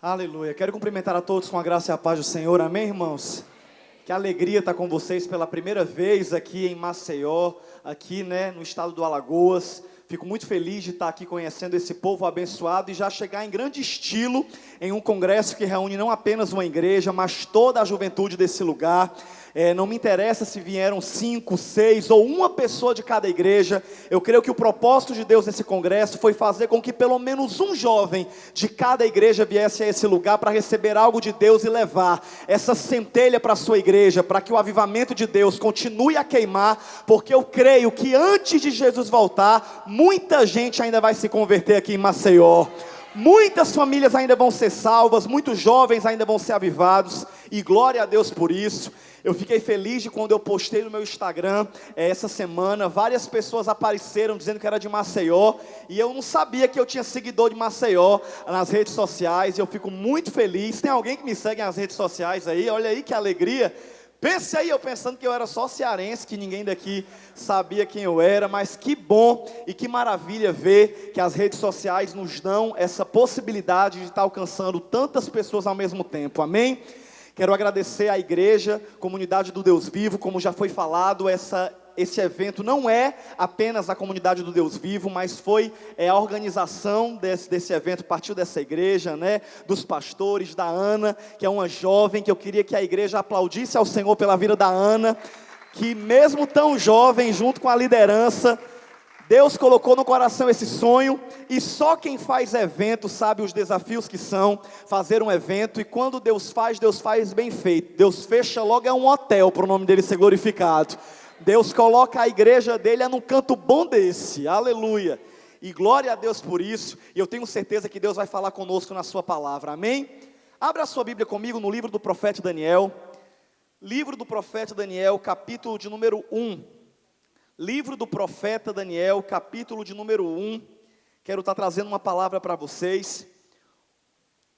Aleluia. Quero cumprimentar a todos com a graça e a paz do Senhor. Amém, irmãos? Que alegria estar com vocês pela primeira vez aqui em Maceió, aqui, no estado do Alagoas. Fico muito feliz de estar aqui conhecendo esse povo abençoado e já chegar em grande estilo em um congresso que reúne não apenas uma igreja, mas toda a juventude desse lugar. Não me interessa se vieram 5, 6 ou uma pessoa de cada igreja. Eu creio que o propósito de Deus nesse congresso foi fazer com que pelo menos um jovem de cada igreja viesse a esse lugar para receber algo de Deus e levar essa centelha para a sua igreja, para que o avivamento de Deus continue a queimar, porque eu creio que antes de Jesus voltar, muita gente ainda vai se converter aqui em Maceió. Muitas famílias ainda vão ser salvas, muitos jovens ainda vão ser avivados, e glória a Deus por isso. Eu fiquei feliz de quando eu postei no meu Instagram, essa semana, várias pessoas apareceram dizendo que era de Maceió, e eu não sabia que eu tinha seguidor de Maceió nas redes sociais, e eu fico muito feliz. Tem alguém que me segue nas redes sociais aí? Olha aí que alegria. Pense aí, eu pensando que eu era só cearense, que ninguém daqui sabia quem eu era, mas que bom e que maravilha ver que as redes sociais nos dão essa possibilidade de estar alcançando tantas pessoas ao mesmo tempo, amém? Quero agradecer à igreja, comunidade do Deus Vivo, como já foi falado, esse evento não é apenas a comunidade do Deus Vivo, mas foi a organização desse evento, partiu dessa igreja, dos pastores, da Ana, que é uma jovem, que eu queria que a igreja aplaudisse ao Senhor pela vida da Ana, que mesmo tão jovem, junto com a liderança, Deus colocou no coração esse sonho, e só quem faz evento sabe os desafios que são fazer um evento, e quando Deus faz bem feito. Deus fecha logo, é um hotel para o nome dele ser glorificado. Deus coloca a igreja dele num canto bom desse, aleluia, e glória a Deus por isso, e eu tenho certeza que Deus vai falar conosco na sua palavra, amém? Abra a sua Bíblia comigo no livro do profeta Daniel, capítulo de número 1, livro do profeta Daniel, capítulo de número 1, quero estar trazendo uma palavra para vocês,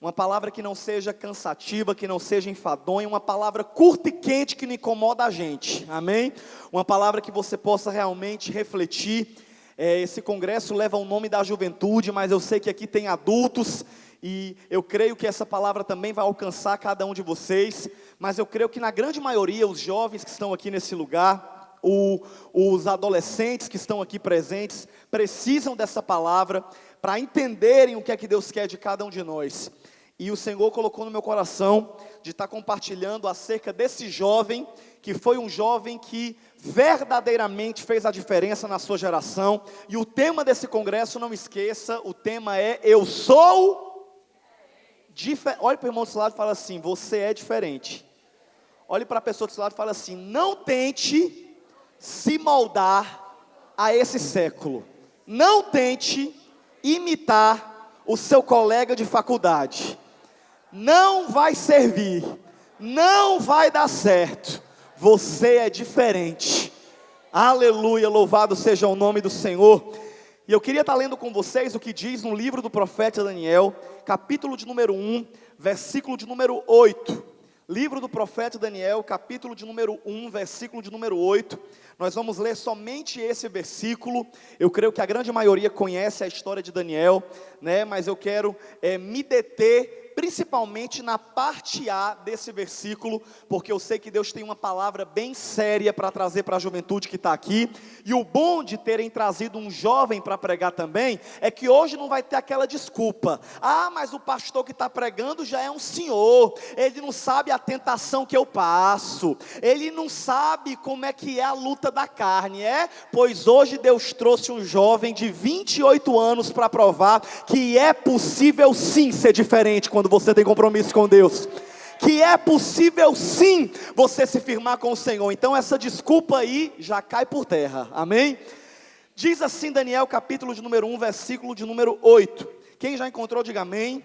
uma palavra que não seja cansativa, que não seja enfadonha, uma palavra curta e quente que não incomoda a gente, amém? Uma palavra que você possa realmente refletir. Esse congresso leva o nome da juventude, mas eu sei que aqui tem adultos, e eu creio que essa palavra também vai alcançar cada um de vocês, mas eu creio que na grande maioria, os jovens que estão aqui nesse lugar, os adolescentes que estão aqui presentes, precisam dessa palavra, para entenderem o que é que Deus quer de cada um de nós. E o Senhor colocou no meu coração, de estar compartilhando acerca desse jovem, que foi um jovem que verdadeiramente fez a diferença na sua geração. E o tema desse congresso, não esqueça, o tema é: eu sou diferente. Olhe para o irmão do seu lado e fala assim: você é diferente. Olhe para a pessoa do seu lado e fala assim: não tente se moldar a esse século. Não tente imitar o seu colega de faculdade. Não vai servir, não vai dar certo. Você é diferente. Aleluia, louvado seja o nome do Senhor. E eu queria estar lendo com vocês o que diz no livro do profeta Daniel, capítulo de número 1, versículo de número 8. Livro do profeta Daniel, capítulo de número 1, versículo de número 8. Nós vamos ler somente esse versículo. Eu creio que a grande maioria conhece a história de Daniel, mas eu quero me deter principalmente na parte A desse versículo, porque eu sei que Deus tem uma palavra bem séria para trazer para a juventude que está aqui. E o bom de terem trazido um jovem para pregar também, é que hoje não vai ter aquela desculpa: ah, mas o pastor que está pregando já é um senhor, ele não sabe a tentação que eu passo, ele não sabe como é que é a luta da carne. Pois hoje Deus trouxe um jovem de 28 anos para provar que é possível sim ser diferente quando você tem compromisso com Deus, que é possível sim você se firmar com o Senhor. Então essa desculpa aí já cai por terra, amém? Diz assim Daniel, capítulo de número 1, versículo de número 8. Quem já encontrou, diga amém.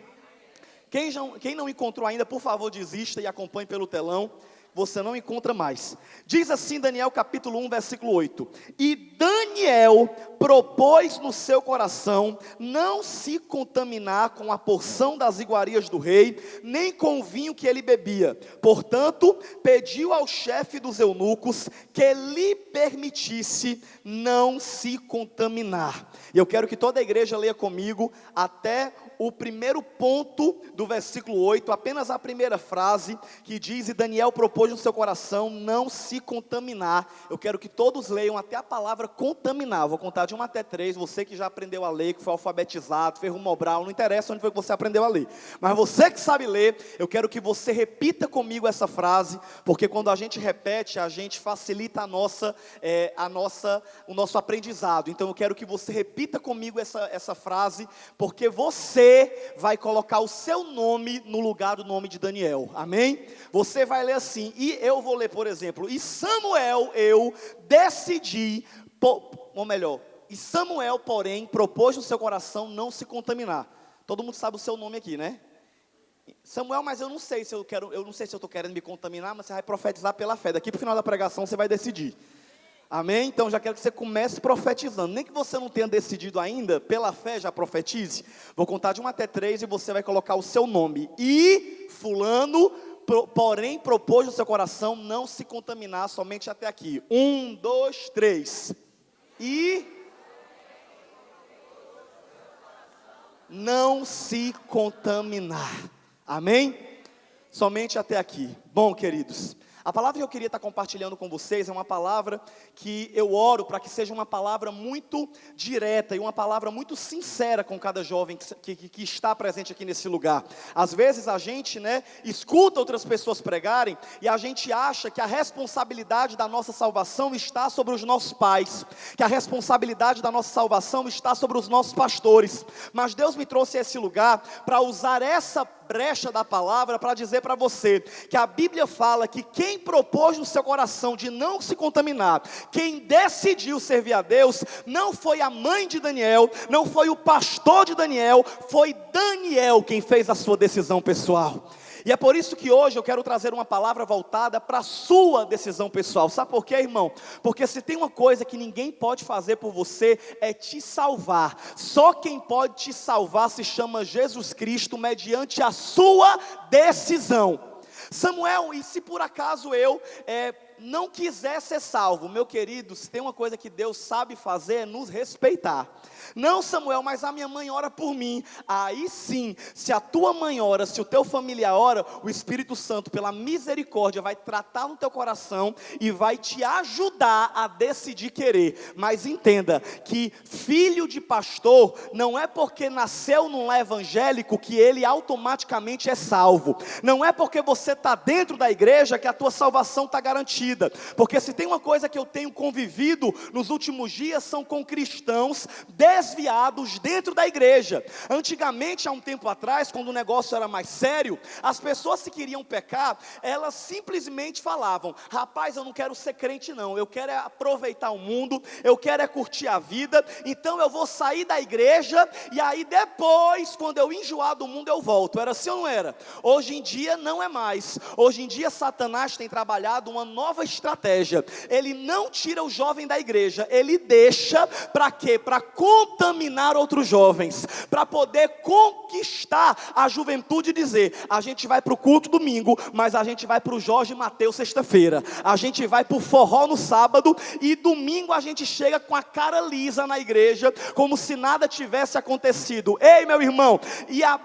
Quem não encontrou ainda, por favor desista e acompanhe pelo telão. Você não encontra mais. Diz assim Daniel capítulo 1, versículo 8: e Daniel propôs no seu coração não se contaminar com a porção das iguarias do rei, nem com o vinho que ele bebia. Portanto, pediu ao chefe dos eunucos que lhe permitisse não se contaminar. E eu quero que toda a igreja leia comigo até o primeiro ponto do versículo 8, apenas a primeira frase, que diz: e Daniel propôs no seu coração não se contaminar. Eu quero que todos leiam até a palavra contaminar. Vou contar de 1 até 3, você que já aprendeu a ler, que foi alfabetizado, fez rumo Mobral, não interessa onde foi que você aprendeu a ler, mas você que sabe ler, eu quero que você repita comigo essa frase, porque quando a gente repete, a gente facilita o nosso aprendizado. Então eu quero que você repita comigo essa frase, porque você vai colocar o seu nome no lugar do nome de Daniel, amém? Você vai ler assim, e eu vou ler, por exemplo: e Samuel, eu decidi, ou melhor, e Samuel, porém, propôs no seu coração não se contaminar. Todo mundo sabe o seu nome aqui, né? Samuel, mas eu não sei se eu estou querendo me contaminar, mas você vai profetizar pela fé. Daqui para o final da pregação você vai decidir. Amém? Então já quero que você comece profetizando. Nem que você não tenha decidido ainda, pela fé já profetize. Vou contar de 1 até 3 e você vai colocar o seu nome. E fulano, porém, propôs no seu coração não se contaminar somente até aqui. 1, 2, 3. E não se contaminar. Amém? Somente até aqui. Bom, queridos, a palavra que eu queria estar compartilhando com vocês é uma palavra que eu oro para que seja uma palavra muito direta e uma palavra muito sincera com cada jovem que está presente aqui nesse lugar. Às vezes a gente, escuta outras pessoas pregarem e a gente acha que a responsabilidade da nossa salvação está sobre os nossos pais, que a responsabilidade da nossa salvação está sobre os nossos pastores. Mas Deus me trouxe a esse lugar para usar essa brecha da palavra para dizer para você que a Bíblia fala que quem propôs no seu coração de não se contaminar, quem decidiu servir a Deus, não foi a mãe de Daniel, não foi o pastor de Daniel, foi Daniel quem fez a sua decisão pessoal. E é por isso que hoje eu quero trazer uma palavra voltada para a sua decisão pessoal. Sabe por quê, irmão? Porque se tem uma coisa que ninguém pode fazer por você, é te salvar. Só quem pode te salvar se chama Jesus Cristo, mediante a sua decisão. Samuel, e se por acaso eu não quiser ser salvo, meu querido, se tem uma coisa que Deus sabe fazer, é nos respeitar. Não, Samuel, mas a minha mãe ora por mim. Aí sim, se a tua mãe ora, se o teu familiar ora, o Espírito Santo, pela misericórdia, vai tratar no teu coração e vai te ajudar a decidir querer. Mas entenda que filho de pastor não é porque nasceu num lar evangélico que ele automaticamente é salvo. Não é porque você está dentro da igreja que a tua salvação está garantida. Porque se tem uma coisa que eu tenho convivido nos últimos dias, são com cristãos desviados dentro da igreja. Antigamente, há um tempo atrás, quando o negócio era mais sério, as pessoas que queriam pecar, elas simplesmente falavam: rapaz, eu não quero ser crente não, eu quero aproveitar o mundo, eu quero curtir a vida, então eu vou sair da igreja, e aí depois, quando eu enjoar do mundo, eu volto. Era assim ou não era? Hoje em dia não é mais. Hoje em dia Satanás tem trabalhado uma nova estratégia. Ele não tira o jovem da igreja, ele deixa para quê? Para contaminar outros jovens, para poder conquistar a juventude e dizer: a gente vai para o culto domingo, mas a gente vai para o Jorge Mateus sexta-feira, a gente vai para o forró no sábado, e domingo a gente chega com a cara lisa na igreja, como se nada tivesse acontecido. Ei, meu irmão,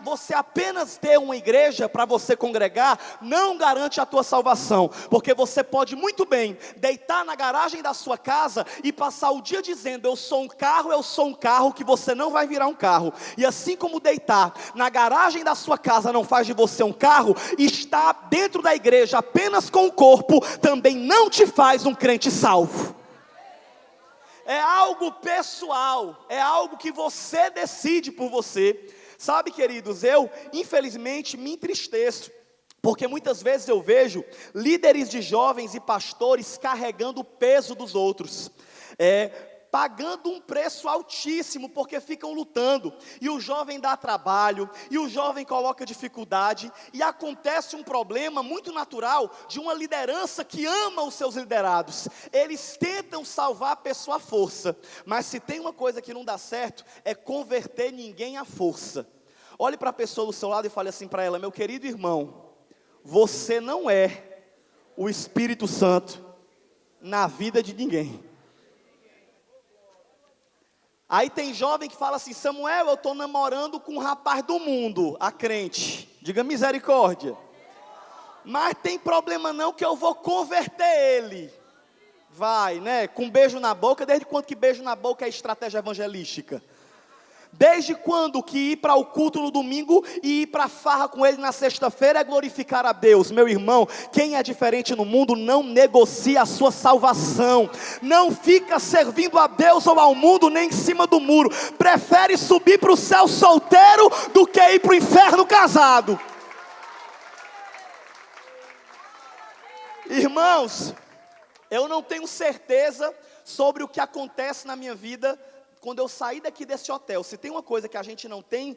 você apenas ter uma igreja para você congregar, não garante a tua salvação, porque você pode muito bem deitar na garagem da sua casa e passar o dia dizendo: eu sou um carro, que você não vai virar um carro. E assim como deitar na garagem da sua casa não faz de você um carro, estar dentro da igreja apenas com o corpo também não te faz um crente salvo. É algo pessoal, é algo que você decide por você. Sabe, queridos, eu infelizmente me entristeço, porque muitas vezes eu vejo líderes de jovens e pastores carregando o peso dos outros, pagando um preço altíssimo, porque ficam lutando, e o jovem dá trabalho, e o jovem coloca dificuldade, e acontece um problema muito natural, de uma liderança que ama os seus liderados. Eles tentam salvar a pessoa à força, mas se tem uma coisa que não dá certo, é converter ninguém à força. Olhe para a pessoa do seu lado e fale assim para ela: meu querido irmão, você não é o Espírito Santo na vida de ninguém. Aí tem jovem que fala assim: Samuel, eu estou namorando com um rapaz do mundo, a crente. Diga misericórdia. Mas tem problema não que eu vou converter ele. Vai, né? Com beijo na boca. Desde quando que beijo na boca é estratégia evangelística? Desde quando que ir para o culto no domingo e ir para a farra com ele na sexta-feira é glorificar a Deus? Meu irmão, quem é diferente no mundo não negocia a sua salvação. Não fica servindo a Deus ou ao mundo nem em cima do muro. Prefere subir para o céu solteiro do que ir para o inferno casado. Irmãos, eu não tenho certeza sobre o que acontece na minha vida quando eu sair daqui desse hotel. Se tem uma coisa que a gente não tem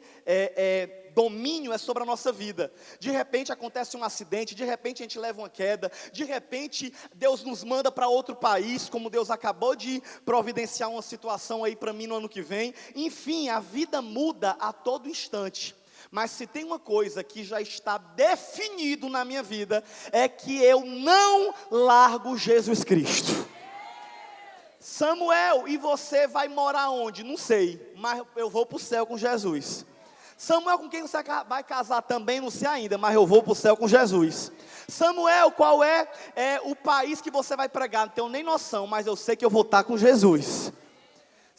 domínio, é sobre a nossa vida. De repente acontece um acidente, de repente a gente leva uma queda, de repente Deus nos manda para outro país, como Deus acabou de providenciar uma situação aí para mim no ano que vem. Enfim, a vida muda a todo instante. Mas se tem uma coisa que já está definido na minha vida, é que eu não largo Jesus Cristo. Samuel, e você vai morar onde? Não sei, mas eu vou para o céu com Jesus. Samuel, com quem você vai casar também? Não sei ainda, mas eu vou para o céu com Jesus. Samuel, qual é o país que você vai pregar? Não tenho nem noção, mas eu sei que eu vou estar com Jesus.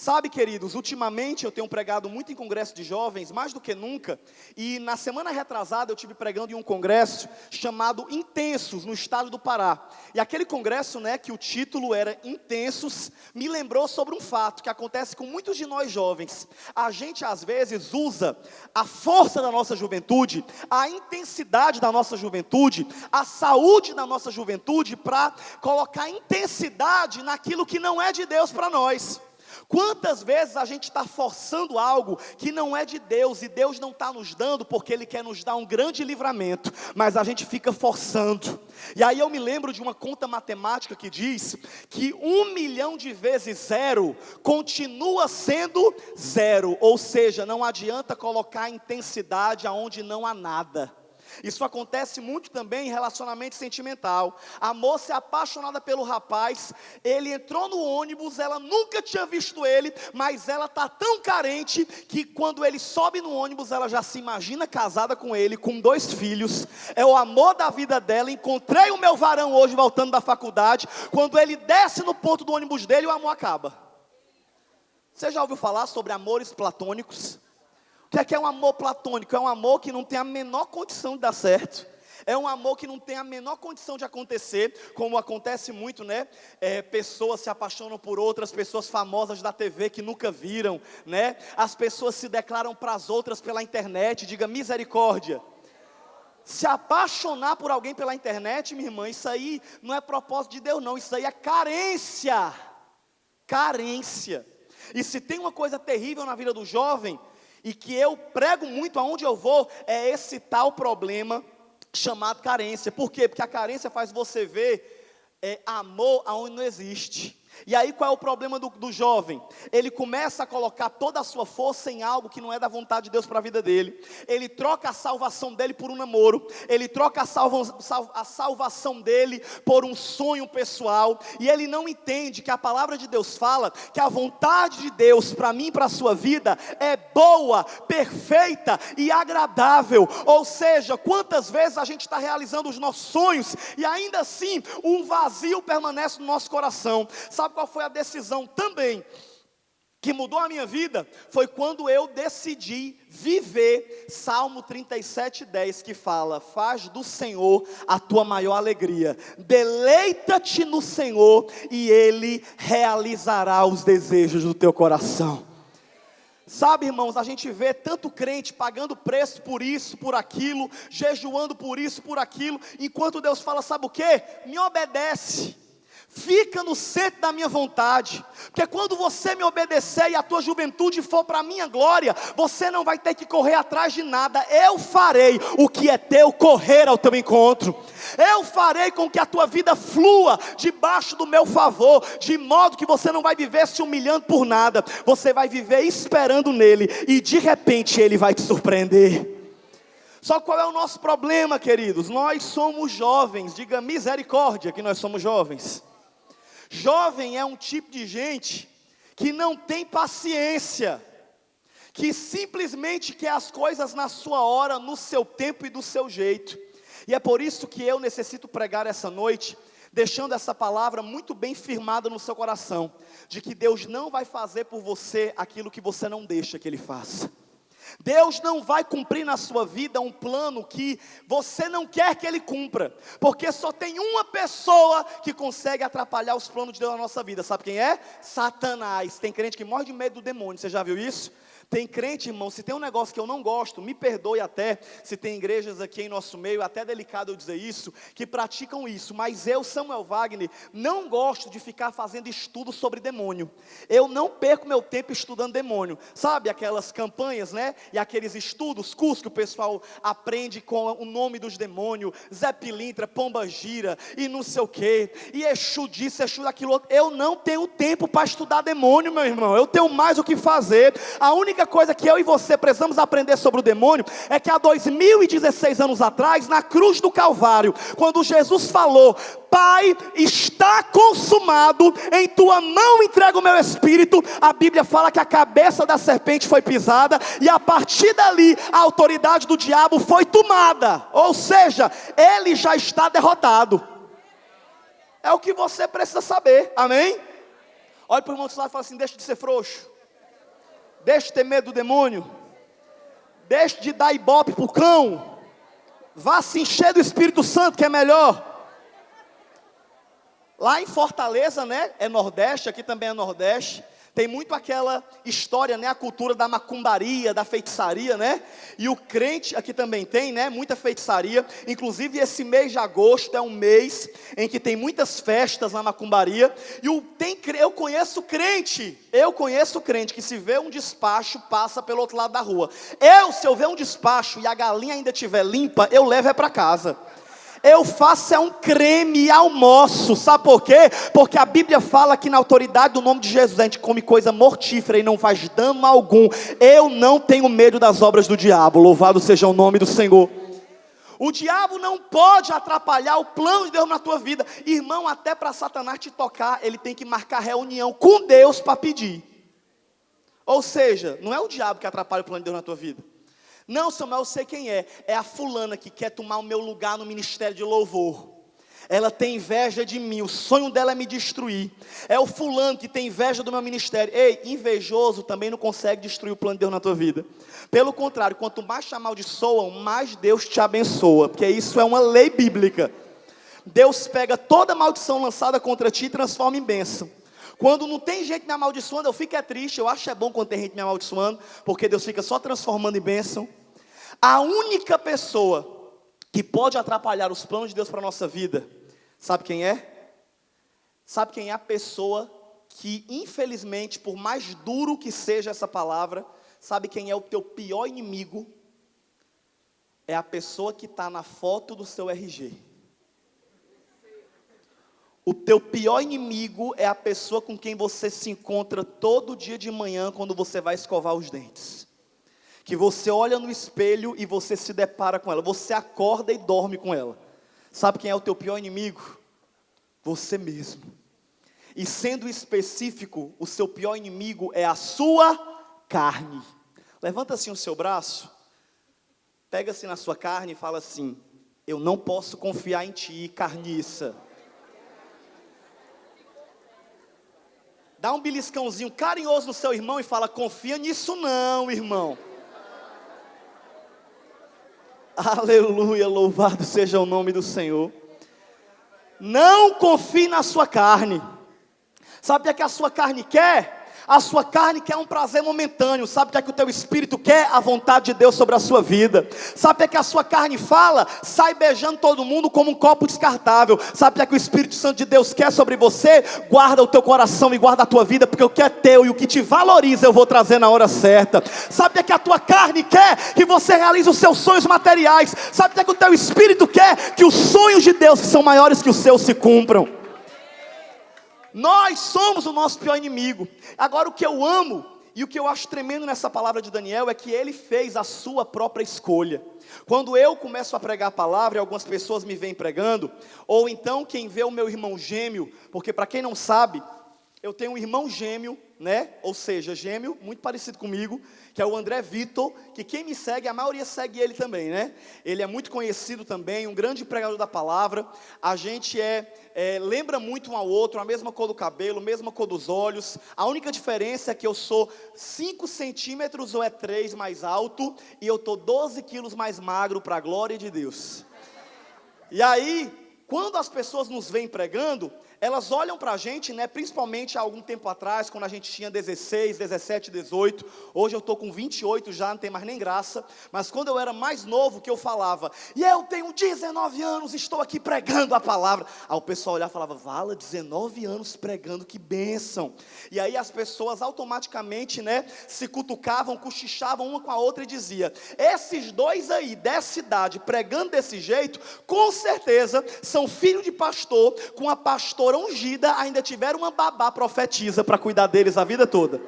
Sabe, queridos, ultimamente eu tenho pregado muito em congresso de jovens, mais do que nunca, e na semana retrasada eu estive pregando em um congresso chamado Intensos, no estado do Pará. E aquele congresso, né, que o título era Intensos, me lembrou sobre um fato que acontece com muitos de nós jovens. A gente às vezes usa a força da nossa juventude, a intensidade da nossa juventude, a saúde da nossa juventude para colocar intensidade naquilo que não é de Deus para nós. Quantas vezes a gente está forçando algo que não é de Deus, e Deus não está nos dando porque Ele quer nos dar um grande livramento, mas a gente fica forçando. E aí eu me lembro de uma conta matemática que diz que 1 milhão de vezes zero continua sendo zero, ou seja, não adianta colocar intensidade aonde não há nada. Isso acontece muito também em relacionamento sentimental. A moça é apaixonada pelo rapaz, ele entrou no ônibus, ela nunca tinha visto ele, mas ela está tão carente que quando ele sobe no ônibus, ela já se imagina casada com ele, com 2 filhos, é o amor da vida dela. Encontrei o meu varão hoje voltando da faculdade. Quando ele desce no ponto do ônibus dele, o amor acaba. Você já ouviu falar sobre amores platônicos? O que é um amor platônico? É um amor que não tem a menor condição de dar certo. É um amor que não tem a menor condição de acontecer, como acontece muito, né? Pessoas se apaixonam por outras, pessoas famosas da TV que nunca viram, né? As pessoas se declaram para as outras pela internet, diga misericórdia. Se apaixonar por alguém pela internet, minha irmã, isso aí não é propósito de Deus não, isso aí é carência. Carência. E se tem uma coisa terrível na vida do jovem, e que eu prego muito aonde eu vou, é esse tal problema chamado carência. Por quê? Porque a carência faz você ver amor aonde não existe. E aí qual é o problema do jovem? Ele começa a colocar toda a sua força em algo que não é da vontade de Deus para a vida dele. Ele troca a salvação dele por um namoro. Ele troca a salvação dele por um sonho pessoal. E ele não entende que a palavra de Deus fala que a vontade de Deus para mim e para a sua vida é boa, perfeita e agradável. Ou seja, quantas vezes a gente está realizando os nossos sonhos e ainda assim um vazio permanece no nosso coração. Sabe qual foi a decisão também que mudou a minha vida? Foi quando eu decidi viver Salmo 37:10, que fala: faz do Senhor a tua maior alegria, deleita-te no Senhor e Ele realizará os desejos do teu coração. Sabe, irmãos, a gente vê tanto crente pagando preço por isso, por aquilo, jejuando por isso, por aquilo, enquanto Deus fala, sabe o quê? Me obedece. Fica no centro da minha vontade, porque quando você me obedecer e a tua juventude for para a minha glória, você não vai ter que correr atrás de nada. Eu farei o que é teu correr ao teu encontro. Eu farei com que a tua vida flua debaixo do meu favor, de modo que você não vai viver se humilhando por nada. Você vai viver esperando nele, e de repente ele vai te surpreender. Só qual é o nosso problema, queridos? Nós somos jovens. Diga misericórdia que nós somos jovens. Jovem é um tipo de gente que não tem paciência, que simplesmente quer as coisas na sua hora, no seu tempo e do seu jeito. E é por isso que eu necessito pregar essa noite, deixando essa palavra muito bem firmada no seu coração, de que Deus não vai fazer por você aquilo que você não deixa que Ele faça. Deus não vai cumprir na sua vida um plano que você não quer que Ele cumpra, porque só tem uma pessoa que consegue atrapalhar os planos de Deus na nossa vida. Sabe quem é? Satanás. Tem crente que morre de medo do demônio, você já viu isso? Tem crente, irmão, se tem um negócio que eu não gosto, me perdoe até, se tem igrejas aqui em nosso meio, até delicado eu dizer isso, que praticam isso, mas eu, Samuel Wagner, não gosto de ficar fazendo estudo sobre demônio. Eu não perco meu tempo estudando demônio. Sabe aquelas campanhas, né? E aqueles estudos, cursos que o pessoal aprende com o nome dos demônios, Zé Pilintra, Pomba Gira, e não sei o que, e Exu disso, Exu daquilo outro. Eu não tenho tempo para estudar demônio, meu irmão, eu tenho mais o que fazer. A única coisa que eu e você precisamos aprender sobre o demônio é que há 2016 anos atrás, na cruz do Calvário, quando Jesus falou: Pai, está consumado, em tua mão entrego o meu espírito, a Bíblia fala que a cabeça da serpente foi pisada, e a partir dali, a autoridade do diabo foi tomada, ou seja, ele já está derrotado. É o que você precisa saber, amém? Olha para o irmão do lado e fala assim: deixa de ser frouxo, deixa de ter medo do demônio, deixa de dar ibope para o cão, vá se encher do Espírito Santo, que é melhor. Lá em Fortaleza, né, é Nordeste, aqui também é Nordeste, tem muito aquela história, né, a cultura da macumbaria, da feitiçaria, né, e o crente aqui também tem, né, muita feitiçaria. Inclusive esse mês de agosto é um mês em que tem muitas festas na macumbaria, e eu conheço crente que se vê um despacho, passa pelo outro lado da rua. Se eu ver um despacho e a galinha ainda estiver limpa, eu levo para casa. Eu faço um creme e almoço, sabe por quê? Porque a Bíblia fala que na autoridade do nome de Jesus a gente come coisa mortífera e não faz dano algum. Eu não tenho medo das obras do diabo, louvado seja o nome do Senhor. O diabo não pode atrapalhar o plano de Deus na tua vida, irmão. Até para Satanás te tocar, ele tem que marcar reunião com Deus para pedir. Ou seja, não é o diabo que atrapalha o plano de Deus na tua vida. Não, Samuel, eu sei quem é. É a fulana que quer tomar o meu lugar no ministério de louvor. Ela tem inveja de mim, o sonho dela é me destruir. É o fulano que tem inveja do meu ministério. Ei, invejoso também não consegue destruir o plano de Deus na tua vida. Pelo contrário, quanto mais te amaldiçoam, mais Deus te abençoa. Porque isso é uma lei bíblica. Deus pega toda maldição lançada contra ti e transforma em bênção. Quando não tem gente me amaldiçoando, eu fico triste. Eu acho bom quando tem gente me amaldiçoando, porque Deus fica só transformando em bênção. A única pessoa que pode atrapalhar os planos de Deus para a nossa vida, sabe quem é? Sabe quem é a pessoa que, infelizmente, por mais duro que seja essa palavra, sabe quem é o teu pior inimigo? É a pessoa que está na foto do seu RG. O teu pior inimigo é a pessoa com quem você se encontra todo dia de manhã quando você vai escovar os dentes. Que você olha no espelho e você se depara com ela. Você acorda e dorme com ela. Sabe quem é o teu pior inimigo? Você mesmo. E sendo específico, o seu pior inimigo é a sua carne. Levanta assim o seu braço, pega assim na sua carne e fala assim: eu não posso confiar em ti, carniça. Dá um beliscãozinho carinhoso no seu irmão e fala: confia nisso não, irmão. Aleluia, louvado seja o nome do Senhor. Não confie na sua carne. Sabe o que a sua carne quer? A sua carne quer um prazer momentâneo. Sabe o que o teu espírito quer? A vontade de Deus sobre a sua vida. Sabe o que a sua carne fala? Sai beijando todo mundo como um copo descartável. Sabe o que o Espírito Santo de Deus quer sobre você? Guarda o teu coração e guarda a tua vida, porque o que é teu e o que te valoriza eu vou trazer na hora certa. Sabe o que a tua carne quer? Que você realize os seus sonhos materiais. Sabe o que o teu espírito quer? Que os sonhos de Deus, que são maiores que os seus, se cumpram. Nós somos o nosso pior inimigo. Agora, o que eu amo e o que eu acho tremendo nessa palavra de Daniel é que ele fez a sua própria escolha. Quando eu começo a pregar a palavra e algumas pessoas me vêm pregando, ou então quem vê o meu irmão gêmeo, porque para quem não sabe, eu tenho um irmão gêmeo, né? Ou seja, gêmeo, muito parecido comigo, que é o André Vitor, que quem me segue, a maioria segue ele também, né? Ele é muito conhecido também, um grande pregador da palavra. A gente lembra muito um ao outro, a mesma cor do cabelo, a mesma cor dos olhos. A única diferença é que eu sou 5 centímetros ou 3 mais alto, e eu estou 12 quilos mais magro, para a glória de Deus. E aí, quando as pessoas nos veem pregando, elas olham para a gente, né, principalmente há algum tempo atrás, quando a gente tinha 16, 17, 18, hoje eu estou com 28 já, não tem mais nem graça, mas quando eu era mais novo que eu falava, e eu tenho 19 anos, estou aqui pregando a palavra, aí o pessoal olhava e falava, Vala, 19 anos pregando, que bênção, e aí as pessoas automaticamente, né, se cutucavam, cochichavam uma com a outra e dizia, esses dois aí, dessa idade, pregando desse jeito, com certeza, são filhos de pastor, com a pastora ungida, ainda tiveram uma babá profetisa para cuidar deles a vida toda.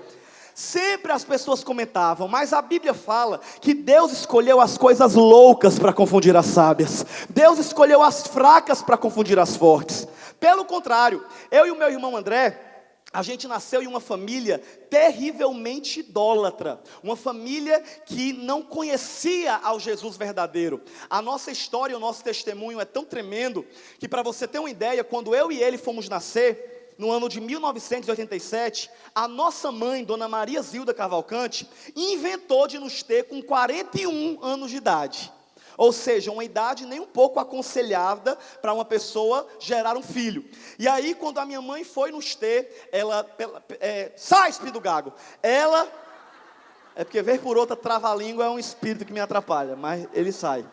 Sempre as pessoas comentavam, mas a Bíblia fala que Deus escolheu as coisas loucas para confundir as sábias. Deus escolheu as fracas para confundir as fortes. Pelo contrário, eu e o meu irmão André, a gente nasceu em uma família terrivelmente idólatra, uma família que não conhecia ao Jesus verdadeiro. A nossa história, o nosso testemunho é tão tremendo, que para você ter uma ideia, quando eu e ele fomos nascer, no ano de 1987, a nossa mãe, Dona Maria Zilda Cavalcante, inventou de nos ter com 41 anos de idade. Ou seja, uma idade nem um pouco aconselhada para uma pessoa gerar um filho. E aí, quando a minha mãe foi nos ter, sai, espírito gago. Ela, é porque ver por outra trava-língua é um espírito que me atrapalha, mas ele sai.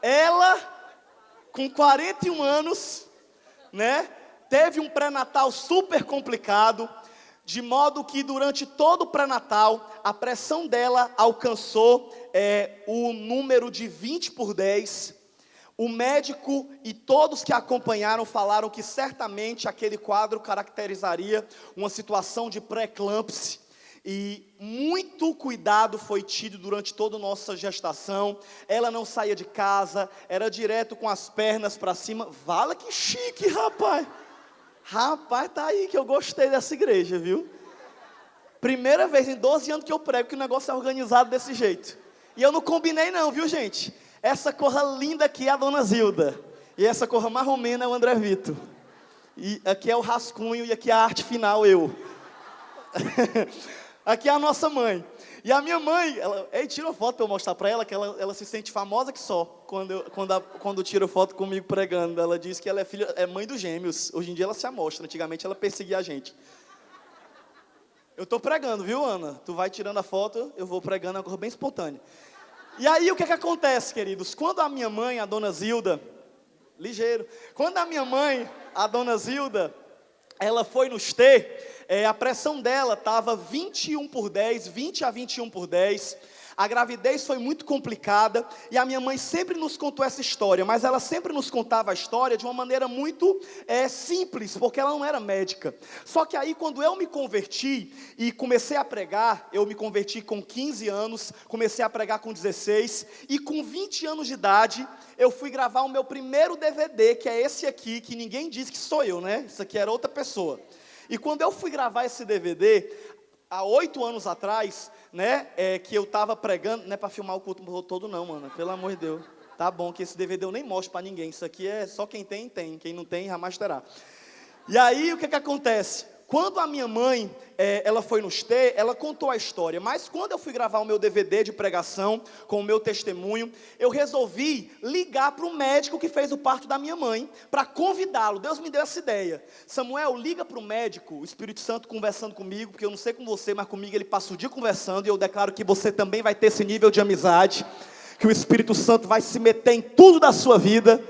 Ela, com 41 anos, né, teve um pré-natal super complicado, de modo que durante todo o pré-natal, a pressão dela alcançou o número de 20/10. O médico e todos que a acompanharam falaram que certamente aquele quadro caracterizaria uma situação de pré-eclâmpsia. E muito cuidado foi tido durante toda a nossa gestação. Ela não saía de casa, era direto com as pernas para cima. Vala que chique, rapaz. Rapaz, tá aí que eu gostei dessa igreja, viu? Primeira vez em 12 anos que eu prego que o negócio é organizado desse jeito. E eu não combinei não, viu, gente? Essa cor linda aqui é a Dona Zilda. E essa cor marromena é o André Vitor. E aqui é o rascunho e aqui é a arte final, eu. Aqui é a nossa mãe. E a minha mãe, ela tirou foto para eu mostrar para ela, que ela se sente famosa que só, quando tira foto comigo pregando. Ela diz que ela é mãe dos gêmeos. Hoje em dia ela se amostra, antigamente ela perseguia a gente. Eu estou pregando, viu, Ana? Tu vai tirando a foto, eu vou pregando, é uma coisa bem espontânea. E aí o que acontece, queridos? Quando a minha mãe, a Dona Zilda, quando a minha mãe, a Dona Zilda, ela foi nos ter, a pressão dela estava 21/10, 20 a 21/10, a gravidez foi muito complicada, e a minha mãe sempre nos contou essa história, mas ela sempre nos contava a história de uma maneira muito simples, porque ela não era médica. Só que aí quando eu me converti e comecei a pregar, eu me converti com 15 anos, comecei a pregar com 16, e com 20 anos de idade, eu fui gravar o meu primeiro DVD, que é esse aqui, que ninguém diz que sou eu, né? Isso aqui era outra pessoa. E quando eu fui gravar esse DVD, há 8 anos atrás, né, que eu estava pregando, não é para filmar o culto todo não, mano, pelo amor de Deus. Tá bom, que esse DVD eu nem mostro para ninguém, isso aqui é só quem tem, quem não tem, jamais terá. E aí, o que acontece? Quando a minha mãe, ela foi nos ter, ela contou a história, mas quando eu fui gravar o meu DVD de pregação, com o meu testemunho, eu resolvi ligar para o médico que fez o parto da minha mãe, para convidá-lo. Deus me deu essa ideia. Samuel, liga para o médico, o Espírito Santo conversando comigo, porque eu não sei com você, mas comigo ele passa o dia conversando, e eu declaro que você também vai ter esse nível de amizade, que o Espírito Santo vai se meter em tudo da sua vida.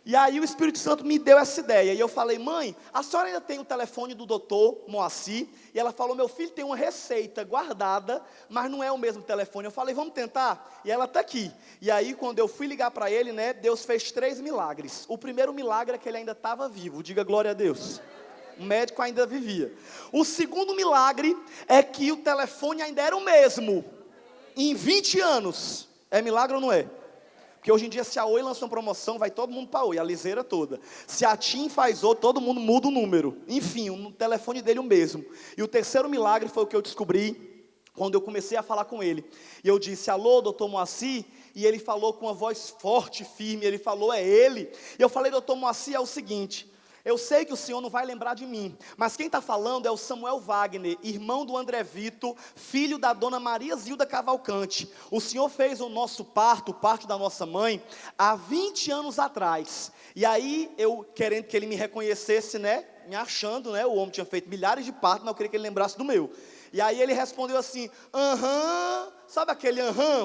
E aí o Espírito Santo me deu essa ideia, e eu falei, mãe, a senhora ainda tem o telefone do doutor Moacir? E ela falou, meu filho tem uma receita guardada, mas não é o mesmo telefone. Eu falei, vamos tentar? E ela está aqui. E aí quando eu fui ligar para ele, né, Deus fez 3 milagres. O primeiro milagre é que ele ainda estava vivo, diga glória a Deus. O médico ainda vivia. O segundo milagre é que o telefone ainda era o mesmo, em 20 anos. É milagre ou não é? Porque hoje em dia, se a Oi lança uma promoção, vai todo mundo para a Oi, a liseira toda. Se a TIM faz outro, todo mundo muda o número. Enfim, o telefone dele o mesmo. E o terceiro milagre foi o que eu descobri quando eu comecei a falar com ele. E eu disse, alô, doutor Moacir? E ele falou com uma voz forte, firme. Ele falou, é ele. E eu falei, doutor Moacir, é o seguinte... Eu sei que o senhor não vai lembrar de mim, mas quem está falando é o Samuel Wagner, irmão do André Vitor, filho da dona Maria Zilda Cavalcante. O senhor fez o nosso parto, o parto da nossa mãe, há 20 anos atrás. E aí, eu querendo que ele me reconhecesse, né, me achando, né, o homem tinha feito milhares de partos, mas eu queria que ele lembrasse do meu. E aí ele respondeu assim, sabe aquele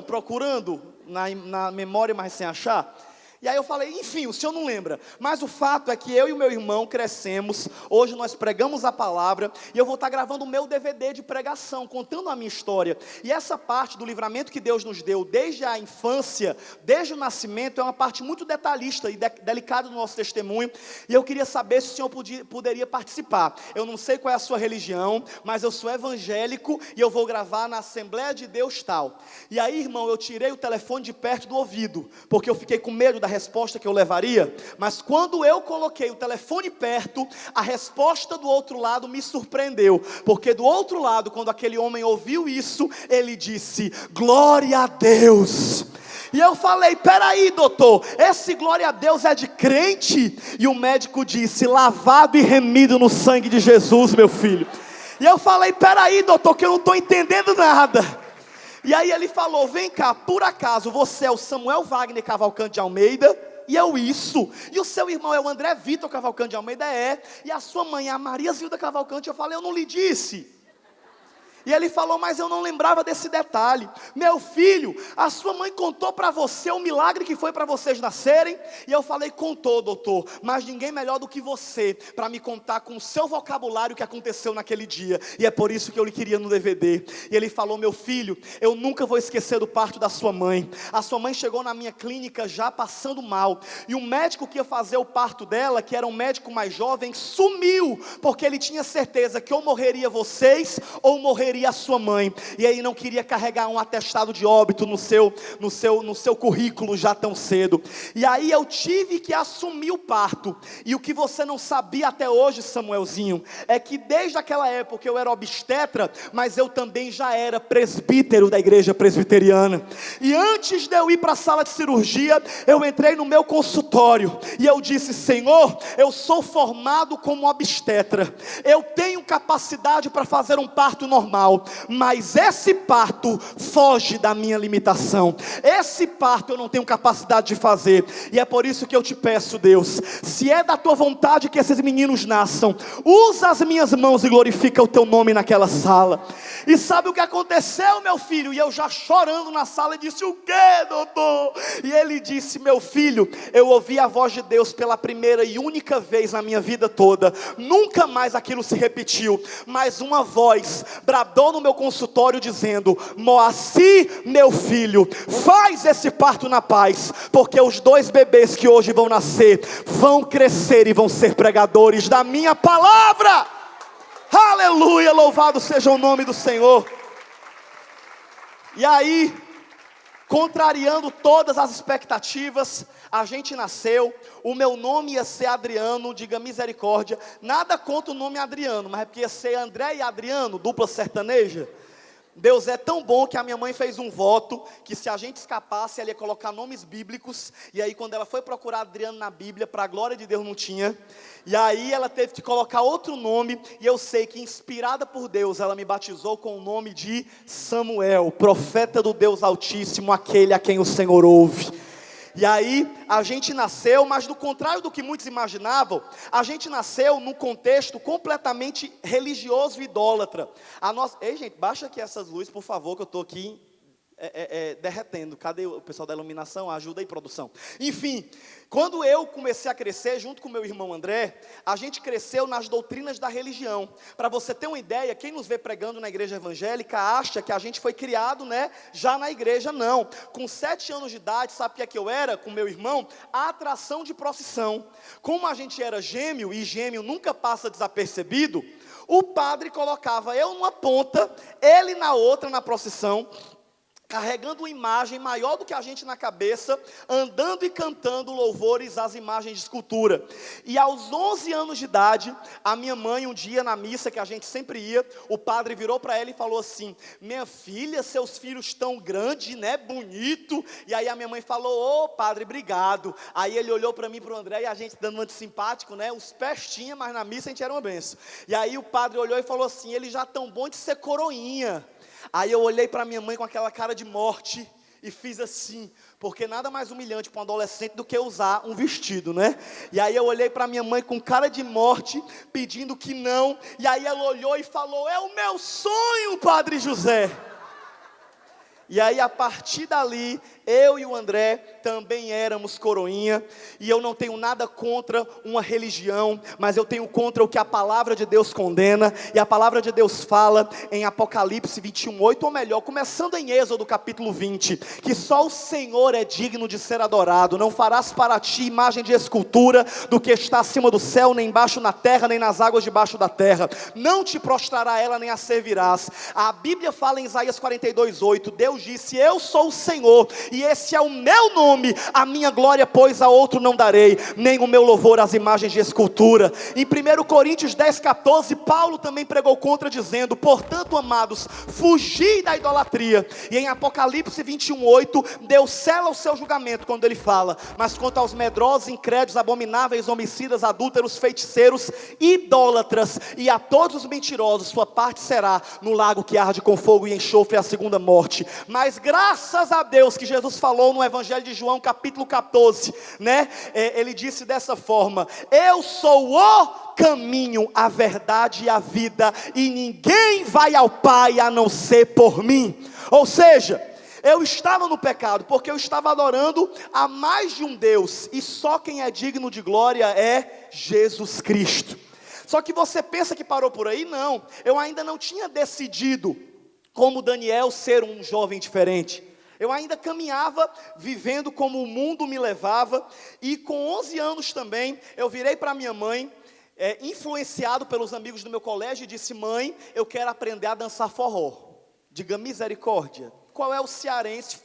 procurando na memória, mas sem achar? E aí eu falei, enfim, o senhor não lembra, mas o fato é que eu e o meu irmão crescemos, hoje nós pregamos a palavra, e eu vou estar gravando o meu DVD de pregação, contando a minha história, e essa parte do livramento que Deus nos deu, desde a infância, desde o nascimento, é uma parte muito detalhista e delicada do nosso testemunho, e eu queria saber se o senhor poderia participar. Eu não sei qual é a sua religião, mas eu sou evangélico, e eu vou gravar na Assembleia de Deus tal. E aí, irmão, eu tirei o telefone de perto do ouvido, porque eu fiquei com medo da resposta que eu levaria, mas quando eu coloquei o telefone perto, a resposta do outro lado me surpreendeu, porque do outro lado, quando aquele homem ouviu isso, ele disse, glória a Deus. E eu falei, peraí doutor, esse glória a Deus é de crente? E o médico disse, lavado e remido no sangue de Jesus, meu filho. E eu falei, peraí doutor, que eu não estou entendendo nada. E aí ele falou, vem cá, por acaso você é o Samuel Wagner Cavalcante de Almeida? E eu, isso. E o seu irmão é o André Vitor Cavalcante de Almeida? É. E a sua mãe é a Maria Zilda Cavalcante? Eu falei, eu não lhe disse. E ele falou, mas eu não lembrava desse detalhe. Meu filho, a sua mãe contou para você o milagre que foi para vocês nascerem? E eu falei, contou doutor, mas ninguém melhor do que você, para me contar com o seu vocabulário o que aconteceu naquele dia. E é por isso que eu lhe queria no DVD. E ele falou, meu filho, eu nunca vou esquecer do parto da sua mãe. A sua mãe chegou na minha clínica já passando mal. E o médico que ia fazer o parto dela, que era um médico mais jovem, sumiu, porque ele tinha certeza que ou morreria vocês, ou morreria a sua mãe, e ele não queria carregar um atestado de óbito no seu currículo já tão cedo. E aí eu tive que assumir o parto. E o que você não sabia até hoje, Samuelzinho, é que desde aquela época eu era obstetra, mas eu também já era presbítero da igreja presbiteriana. E antes de eu ir para a sala de cirurgia, eu entrei no meu consultório e eu disse, Senhor, eu sou formado como obstetra, eu tenho capacidade para fazer um parto normal, mas esse parto foge da minha limitação. Esse parto eu não tenho capacidade de fazer. E é por isso que eu te peço, Deus, se é da tua vontade que esses meninos nasçam, usa as minhas mãos e glorifica o teu nome naquela sala. E sabe o que aconteceu, meu filho? E eu já chorando na sala disse, o que, doutor? E ele disse, meu filho, eu ouvi a voz de Deus pela primeira e única vez na minha vida toda. Nunca mais aquilo se repetiu, mas uma voz bradou no meu consultório dizendo, Moacir, meu filho, faz esse parto na paz, porque os 2 bebês que hoje vão nascer, vão crescer e vão ser pregadores da minha palavra. Aleluia, louvado seja o nome do Senhor. E aí, contrariando todas as expectativas, a gente nasceu, o meu nome ia ser Adriano, diga misericórdia, nada contra o nome Adriano, mas é porque ia ser André e Adriano, dupla sertaneja. Deus é tão bom que a minha mãe fez um voto, que se a gente escapasse, ela ia colocar nomes bíblicos, e aí quando ela foi procurar Adriano na Bíblia, para a glória de Deus não tinha, e aí ela teve que colocar outro nome, e eu sei que inspirada por Deus, ela me batizou com o nome de Samuel, profeta do Deus Altíssimo, aquele a quem o Senhor ouve. E aí, a gente nasceu, mas do contrário do que muitos imaginavam, a gente nasceu num contexto completamente religioso e idólatra. Ei gente, baixa aqui essas luzes por favor, que eu estou aqui derretendo. Cadê o pessoal da iluminação? Ajuda aí, produção. Enfim, quando eu comecei a crescer, junto com meu irmão André, a gente cresceu nas doutrinas da religião. Para você ter uma ideia, quem nos vê pregando na igreja evangélica, acha que a gente foi criado, já na igreja. Não. Com 7 anos de idade, sabe o que é que eu era, com meu irmão? A atração de procissão. Como a gente era gêmeo, e gêmeo nunca passa desapercebido, o padre colocava eu numa ponta, ele na outra, na procissão. carregando uma imagem maior do que a gente na cabeça, andando e cantando louvores às imagens de escultura. E aos 11 anos de idade, a minha mãe, um dia na missa que a gente sempre ia, o padre virou para ela e falou assim: minha filha, seus filhos tão grandes, né, bonito. E aí a minha mãe falou: ô padre, obrigado. Aí ele olhou para mim e para o André, e a gente dando uma de simpático, né, os pés tinha, mas na missa a gente era uma benção. E aí o padre olhou e falou assim: eles já tão bom de ser coroinha. Aí eu olhei para minha mãe com aquela cara de morte e fiz assim, porque nada mais humilhante para um adolescente do que usar um vestido, né? E aí eu olhei para minha mãe com cara de morte, pedindo que não, e aí ela olhou e falou: é o meu sonho, Padre José. E aí a partir dali, eu e o André também éramos coroinha, e eu não tenho nada contra uma religião, mas eu tenho contra o que a palavra de Deus condena, e a palavra de Deus fala em Apocalipse 21:8, ou melhor, começando em Êxodo capítulo 20, que só o Senhor é digno de ser adorado. Não farás para ti imagem de escultura do que está acima do céu, nem embaixo na terra, nem nas águas debaixo da terra. Não te prostrará ela, nem a servirás. A Bíblia fala em Isaías 42:8, Deus disse: eu sou o Senhor, e esse é o meu nome, a minha glória pois a outro não darei, nem o meu louvor às imagens de escultura. Em 1 Coríntios 10:14, Paulo também pregou contra, dizendo: portanto, amados, fugi da idolatria. E em Apocalipse 21:8, Deus sela o seu julgamento quando ele fala: mas quanto aos medrosos, incrédulos, abomináveis, homicidas, adúlteros, feiticeiros, idólatras e a todos os mentirosos, sua parte será no lago que arde com fogo e enxofre, a segunda morte. Mas graças a Deus que Jesus falou no Evangelho de João capítulo 14, né? Ele disse dessa forma: eu sou o caminho, a verdade e a vida, e ninguém vai ao Pai a não ser por mim. Ou seja, eu estava no pecado, porque eu estava adorando a mais de um Deus, e só quem é digno de glória é Jesus Cristo. Só que você pensa que parou por aí? Não, eu ainda não tinha decidido, como Daniel, ser um jovem diferente. Eu ainda caminhava, vivendo como o mundo me levava, e com 11 anos também, eu virei para minha mãe, influenciado pelos amigos do meu colégio, e disse: mãe, eu quero aprender a dançar forró. Diga misericórdia. Qual é o cearense,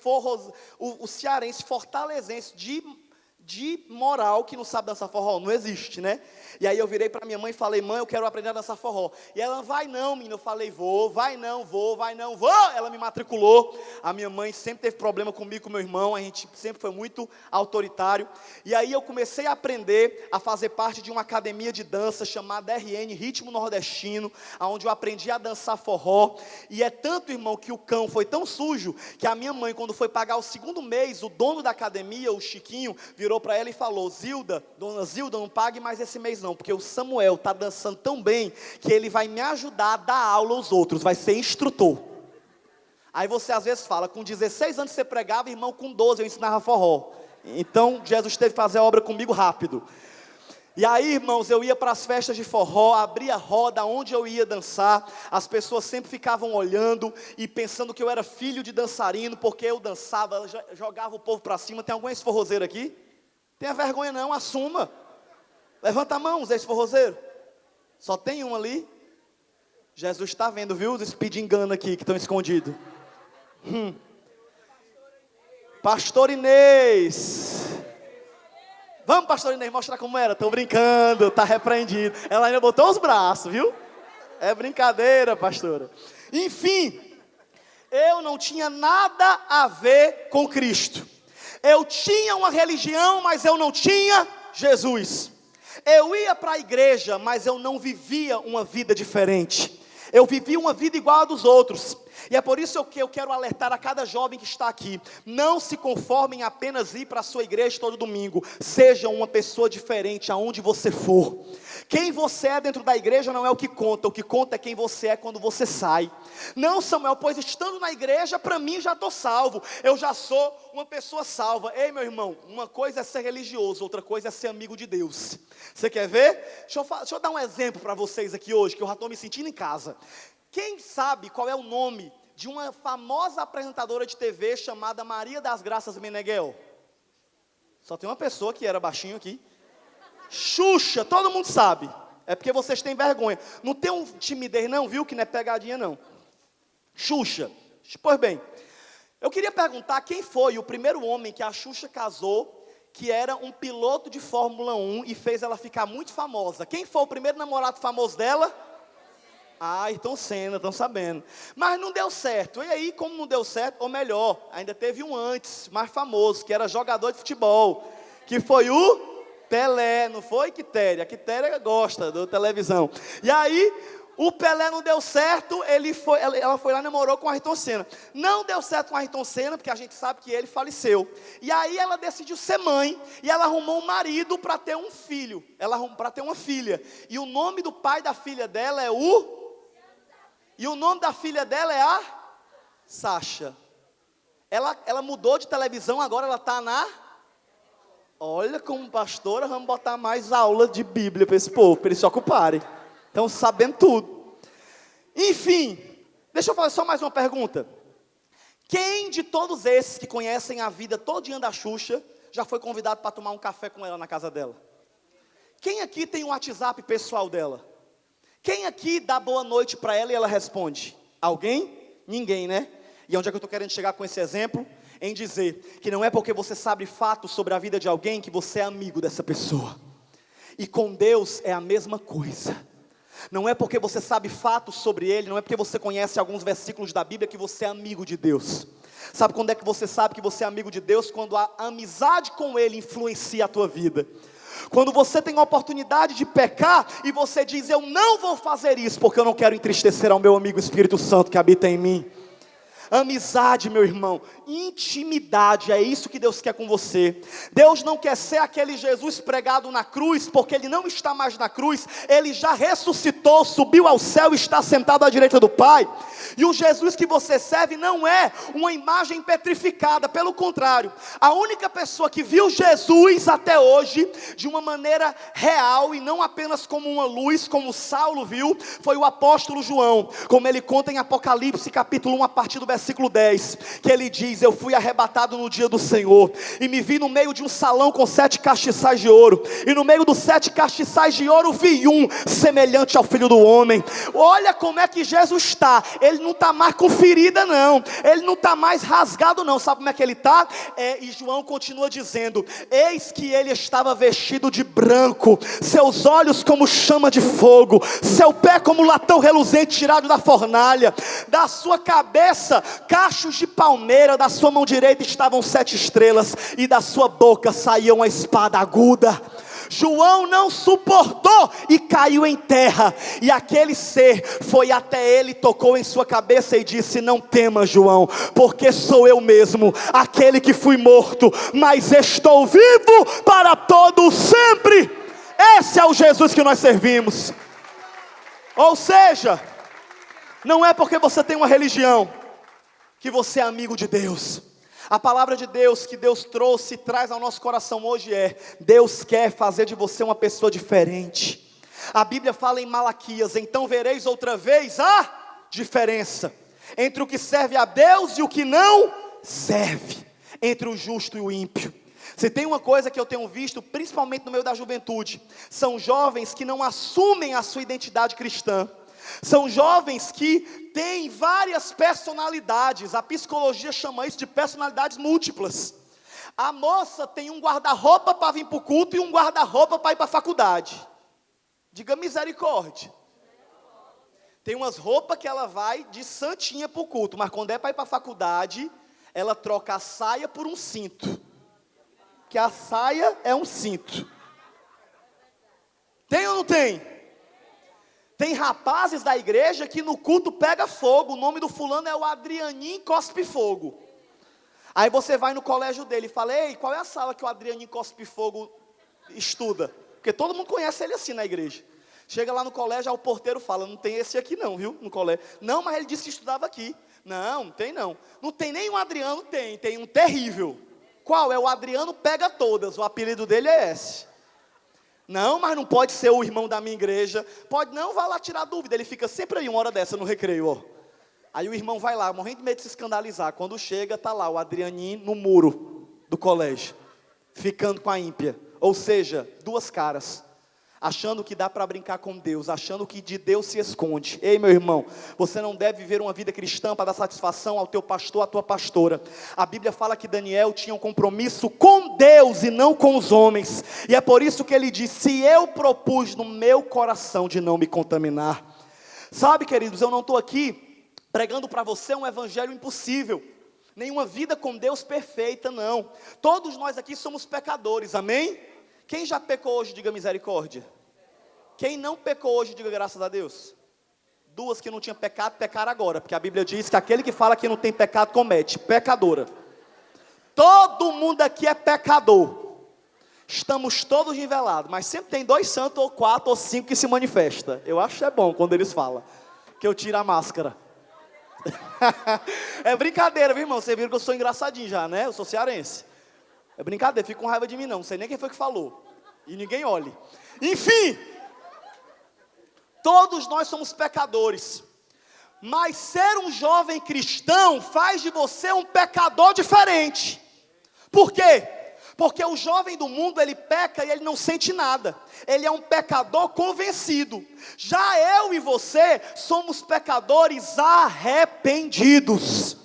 o cearense fortalezense de moral que não sabe dançar forró? Não existe, né? E aí eu virei para minha mãe e falei: mãe, eu quero aprender a dançar forró. E ela: vai não, menina. Eu falei: vou. Vai não, vou. Vai não, vou. Ela me matriculou. A minha mãe sempre teve problema comigo, com meu irmão. A gente sempre foi muito autoritário. E aí eu comecei a aprender a fazer parte de uma academia de dança chamada RN, Ritmo Nordestino, onde eu aprendi a dançar forró. E é tanto, irmão, que o cão foi tão sujo, que a minha mãe, quando foi pagar o segundo mês, o dono da academia, o Chiquinho, virou para ela e falou: Zilda, dona Zilda, não pague mais esse mês não, porque o Samuel está dançando tão bem, que ele vai me ajudar a dar aula aos outros, vai ser instrutor. Aí você às vezes fala: com 16 anos você pregava, irmão, com 12 eu ensinava forró. Então Jesus teve que fazer a obra comigo rápido. E aí, irmãos, eu ia para as festas de forró, abria roda, onde eu ia dançar, as pessoas sempre ficavam olhando e pensando que eu era filho de dançarino, porque eu dançava, jogava o povo para cima. Tem algum ex-forrozeiro aqui? Tenha vergonha não, assuma. Levanta a mão, Zé forrozeiro. Só tem um ali. Jesus está vendo, viu? Os espíritos de engano aqui que estão escondidos. Pastor Inês. Vamos, pastor Inês, mostrar como era. Estou brincando, está repreendido. Ela ainda botou os braços, viu? É brincadeira, pastora. Enfim, eu não tinha nada a ver com Cristo. Eu tinha uma religião, mas eu não tinha Jesus. Eu ia para a igreja, mas eu não vivia uma vida diferente. Eu vivia uma vida igual a dos outros. E é por isso que eu quero alertar a cada jovem que está aqui: não se conforme em apenas ir para a sua igreja todo domingo. Seja uma pessoa diferente aonde você for. Quem você é dentro da igreja não é o que conta é quem você é quando você sai. Não, Samuel, pois estando na igreja, para mim já estou salvo, eu já sou uma pessoa salva. Ei, meu irmão, uma coisa é ser religioso, outra coisa é ser amigo de Deus. Você quer ver? Deixa eu dar um exemplo para vocês aqui hoje, que eu já estou me sentindo em casa. Quem sabe qual é o nome de uma famosa apresentadora de TV chamada Maria das Graças Meneghel? Só tem uma pessoa que era baixinho aqui. Xuxa, todo mundo sabe. É porque vocês têm vergonha. Não tem um timidez não, viu? Que não é pegadinha não. Xuxa. Pois bem, Eu queria perguntar quem foi o primeiro homem que a Xuxa casou, que era um piloto de Fórmula 1 e fez ela ficar muito famosa. Quem foi o primeiro namorado famoso dela? Ah, Ayrton Senna, estão sabendo. Mas não deu certo. E aí, como não deu certo, ou melhor, ainda teve um antes, mais famoso, que era jogador de futebol, que foi o Pelé, não foi, Quitéria? A Quitéria gosta da televisão. E aí, o Pelé não deu certo, ela foi lá e namorou com o Ayrton Senna. Não deu certo com o Ayrton Senna, porque a gente sabe que ele faleceu. E aí ela decidiu ser mãe, e ela arrumou um marido para ter um filho, para ter uma filha. E o nome do pai da filha dela é E o nome da filha dela é a Sasha. Ela mudou de televisão, agora ela está na... Olha, como pastora, vamos botar mais aula de Bíblia para esse povo, para eles se ocuparem. Estão sabendo tudo. Enfim, deixa eu fazer só mais uma pergunta. Quem de todos esses que conhecem a vida todinha da Xuxa, já foi convidado para tomar um café com ela na casa dela? Quem aqui tem um WhatsApp pessoal dela? Quem aqui dá boa noite para ela e ela responde? Alguém? Ninguém, né? E onde é que eu estou querendo chegar com esse exemplo? Em dizer que não é porque você sabe fatos sobre a vida de alguém que você é amigo dessa pessoa. E com Deus é a mesma coisa. Não é porque você sabe fatos sobre Ele, não é porque você conhece alguns versículos da Bíblia que você é amigo de Deus. Sabe quando é que você sabe que você é amigo de Deus? Quando a amizade com Ele influencia a tua vida. Quando você tem a oportunidade de pecar e você diz, eu não vou fazer isso porque eu não quero entristecer ao meu amigo Espírito Santo que habita em mim. Amizade, meu irmão, intimidade, é isso que Deus quer com você. Deus não quer ser aquele Jesus pregado na cruz, porque Ele não está mais na cruz, Ele já ressuscitou, subiu ao céu e está sentado à direita do Pai. E o Jesus que você serve não é uma imagem petrificada, pelo contrário, a única pessoa que viu Jesus até hoje, de uma maneira real, e não apenas como uma luz, como Saulo viu, foi o apóstolo João, como ele conta em Apocalipse capítulo 1, a partir do versículo 10, que ele diz, eu fui arrebatado no dia do Senhor, e me vi no meio de um salão com 7 castiçais de ouro, e no meio dos 7 castiçais de ouro, vi um semelhante ao Filho do Homem. Olha como é que Jesus está, ele não está mais com ferida não, ele não está mais rasgado não, sabe como é que ele está? E João continua dizendo, eis que ele estava vestido de branco, seus olhos como chama de fogo, seu pé como latão reluzente tirado da fornalha, da sua cabeça cachos de palmeira, da sua mão direita estavam 7 estrelas, e da sua boca saía uma espada aguda. João não suportou e caiu em terra, e aquele ser foi até ele, tocou em sua cabeça e disse, não temas, João, porque sou eu mesmo, aquele que fui morto, mas estou vivo para todo sempre. Esse é o Jesus que nós servimos. Ou seja, não é porque você tem uma religião que você é amigo de Deus. A palavra de Deus que Deus trouxe e traz ao nosso coração hoje é, Deus quer fazer de você uma pessoa diferente. A Bíblia fala em Malaquias, então vereis outra vez a diferença entre o que serve a Deus e o que não serve, entre o justo e o ímpio. Se tem uma coisa que eu tenho visto, principalmente no meio da juventude, são jovens que não assumem a sua identidade cristã. São jovens que têm várias personalidades. A psicologia chama isso de personalidades múltiplas. A moça tem um guarda-roupa para vir para o culto e um guarda-roupa para ir para a faculdade. Diga misericórdia. Tem umas roupas que ela vai de santinha para o culto, mas quando é para ir para a faculdade, ela troca a saia por um cinto. Que a saia é um cinto. Tem ou não tem? Tem rapazes da igreja que no culto pega fogo, o nome do fulano é o Adrianinho Cospe Fogo. Aí você vai no colégio dele e fala, ei, qual é a sala que o Adrianinho Cospe Fogo estuda? Porque todo mundo conhece ele assim na igreja. Chega lá no colégio, aí o porteiro fala, não tem esse aqui não, viu, no colégio. Não, mas ele disse que estudava aqui. Não, não tem não. Não tem nem um Adriano, tem um terrível. Qual? É o Adriano Pega Todas, o apelido dele é esse. Não, mas não pode ser o irmão da minha igreja. Pode não, vai lá tirar dúvida. Ele fica sempre aí uma hora dessa no recreio, ó. Aí o irmão vai lá, morrendo de medo de se escandalizar. Quando chega, tá lá o Adrianinho no muro do colégio, ficando com a ímpia. Ou seja, 2 caras. achando que dá para brincar com Deus, achando que de Deus se esconde. Ei, meu irmão, você não deve viver uma vida cristã para dar satisfação ao teu pastor, à tua pastora. A Bíblia fala que Daniel tinha um compromisso com Deus e não com os homens, e é por isso que ele diz: se eu propus no meu coração de não me contaminar. Sabe, queridos, eu não estou aqui pregando para você um evangelho impossível, nenhuma vida com Deus perfeita, não. Todos nós aqui somos pecadores, amém? Quem já pecou hoje, diga misericórdia. Quem não pecou hoje, diga graças a Deus. Duas que não tinham pecado, pecaram agora, porque a Bíblia diz que aquele que fala que não tem pecado, comete, pecadora. Todo mundo aqui é pecador. Estamos todos nivelados, mas sempre tem 2 santos, ou 4, ou 5 que se manifestam. Eu acho que é bom quando eles falam, que eu tiro a máscara. É brincadeira, viu, irmão? Você viu que eu sou engraçadinho já, né? Eu sou cearense. É brincadeira, fica com raiva de mim não sei nem quem foi que falou. E ninguém olhe. Enfim, todos nós somos pecadores. Mas ser um jovem cristão faz de você um pecador diferente. Por quê? Porque o jovem do mundo, ele peca e ele não sente nada. Ele é um pecador convencido. Já eu e você somos pecadores arrependidos.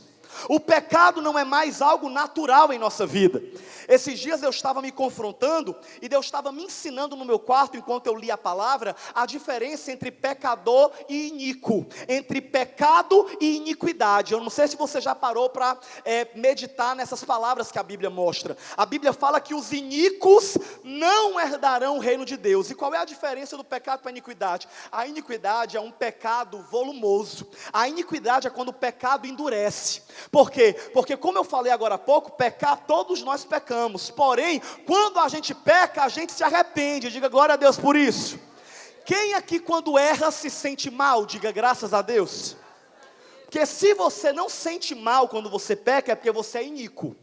O pecado não é mais algo natural em nossa vida. Esses dias eu estava me confrontando e Deus estava me ensinando no meu quarto, enquanto eu li a palavra, a diferença entre pecador e iníquo, entre pecado e iniquidade. Eu não sei se você já parou para meditar nessas palavras que a Bíblia mostra. A Bíblia fala que os iníquos não herdarão o reino de Deus. E qual é a diferença do pecado para a iniquidade? A iniquidade é um pecado volumoso. A iniquidade é quando o pecado endurece. Por quê? Porque, como eu falei agora há pouco, pecar, todos nós pecamos. Porém, quando a gente peca, a gente se arrepende. Diga glória a Deus por isso. Quem aqui quando erra se sente mal? Diga graças a Deus. Porque se você não sente mal quando você peca, é porque você é iníquo.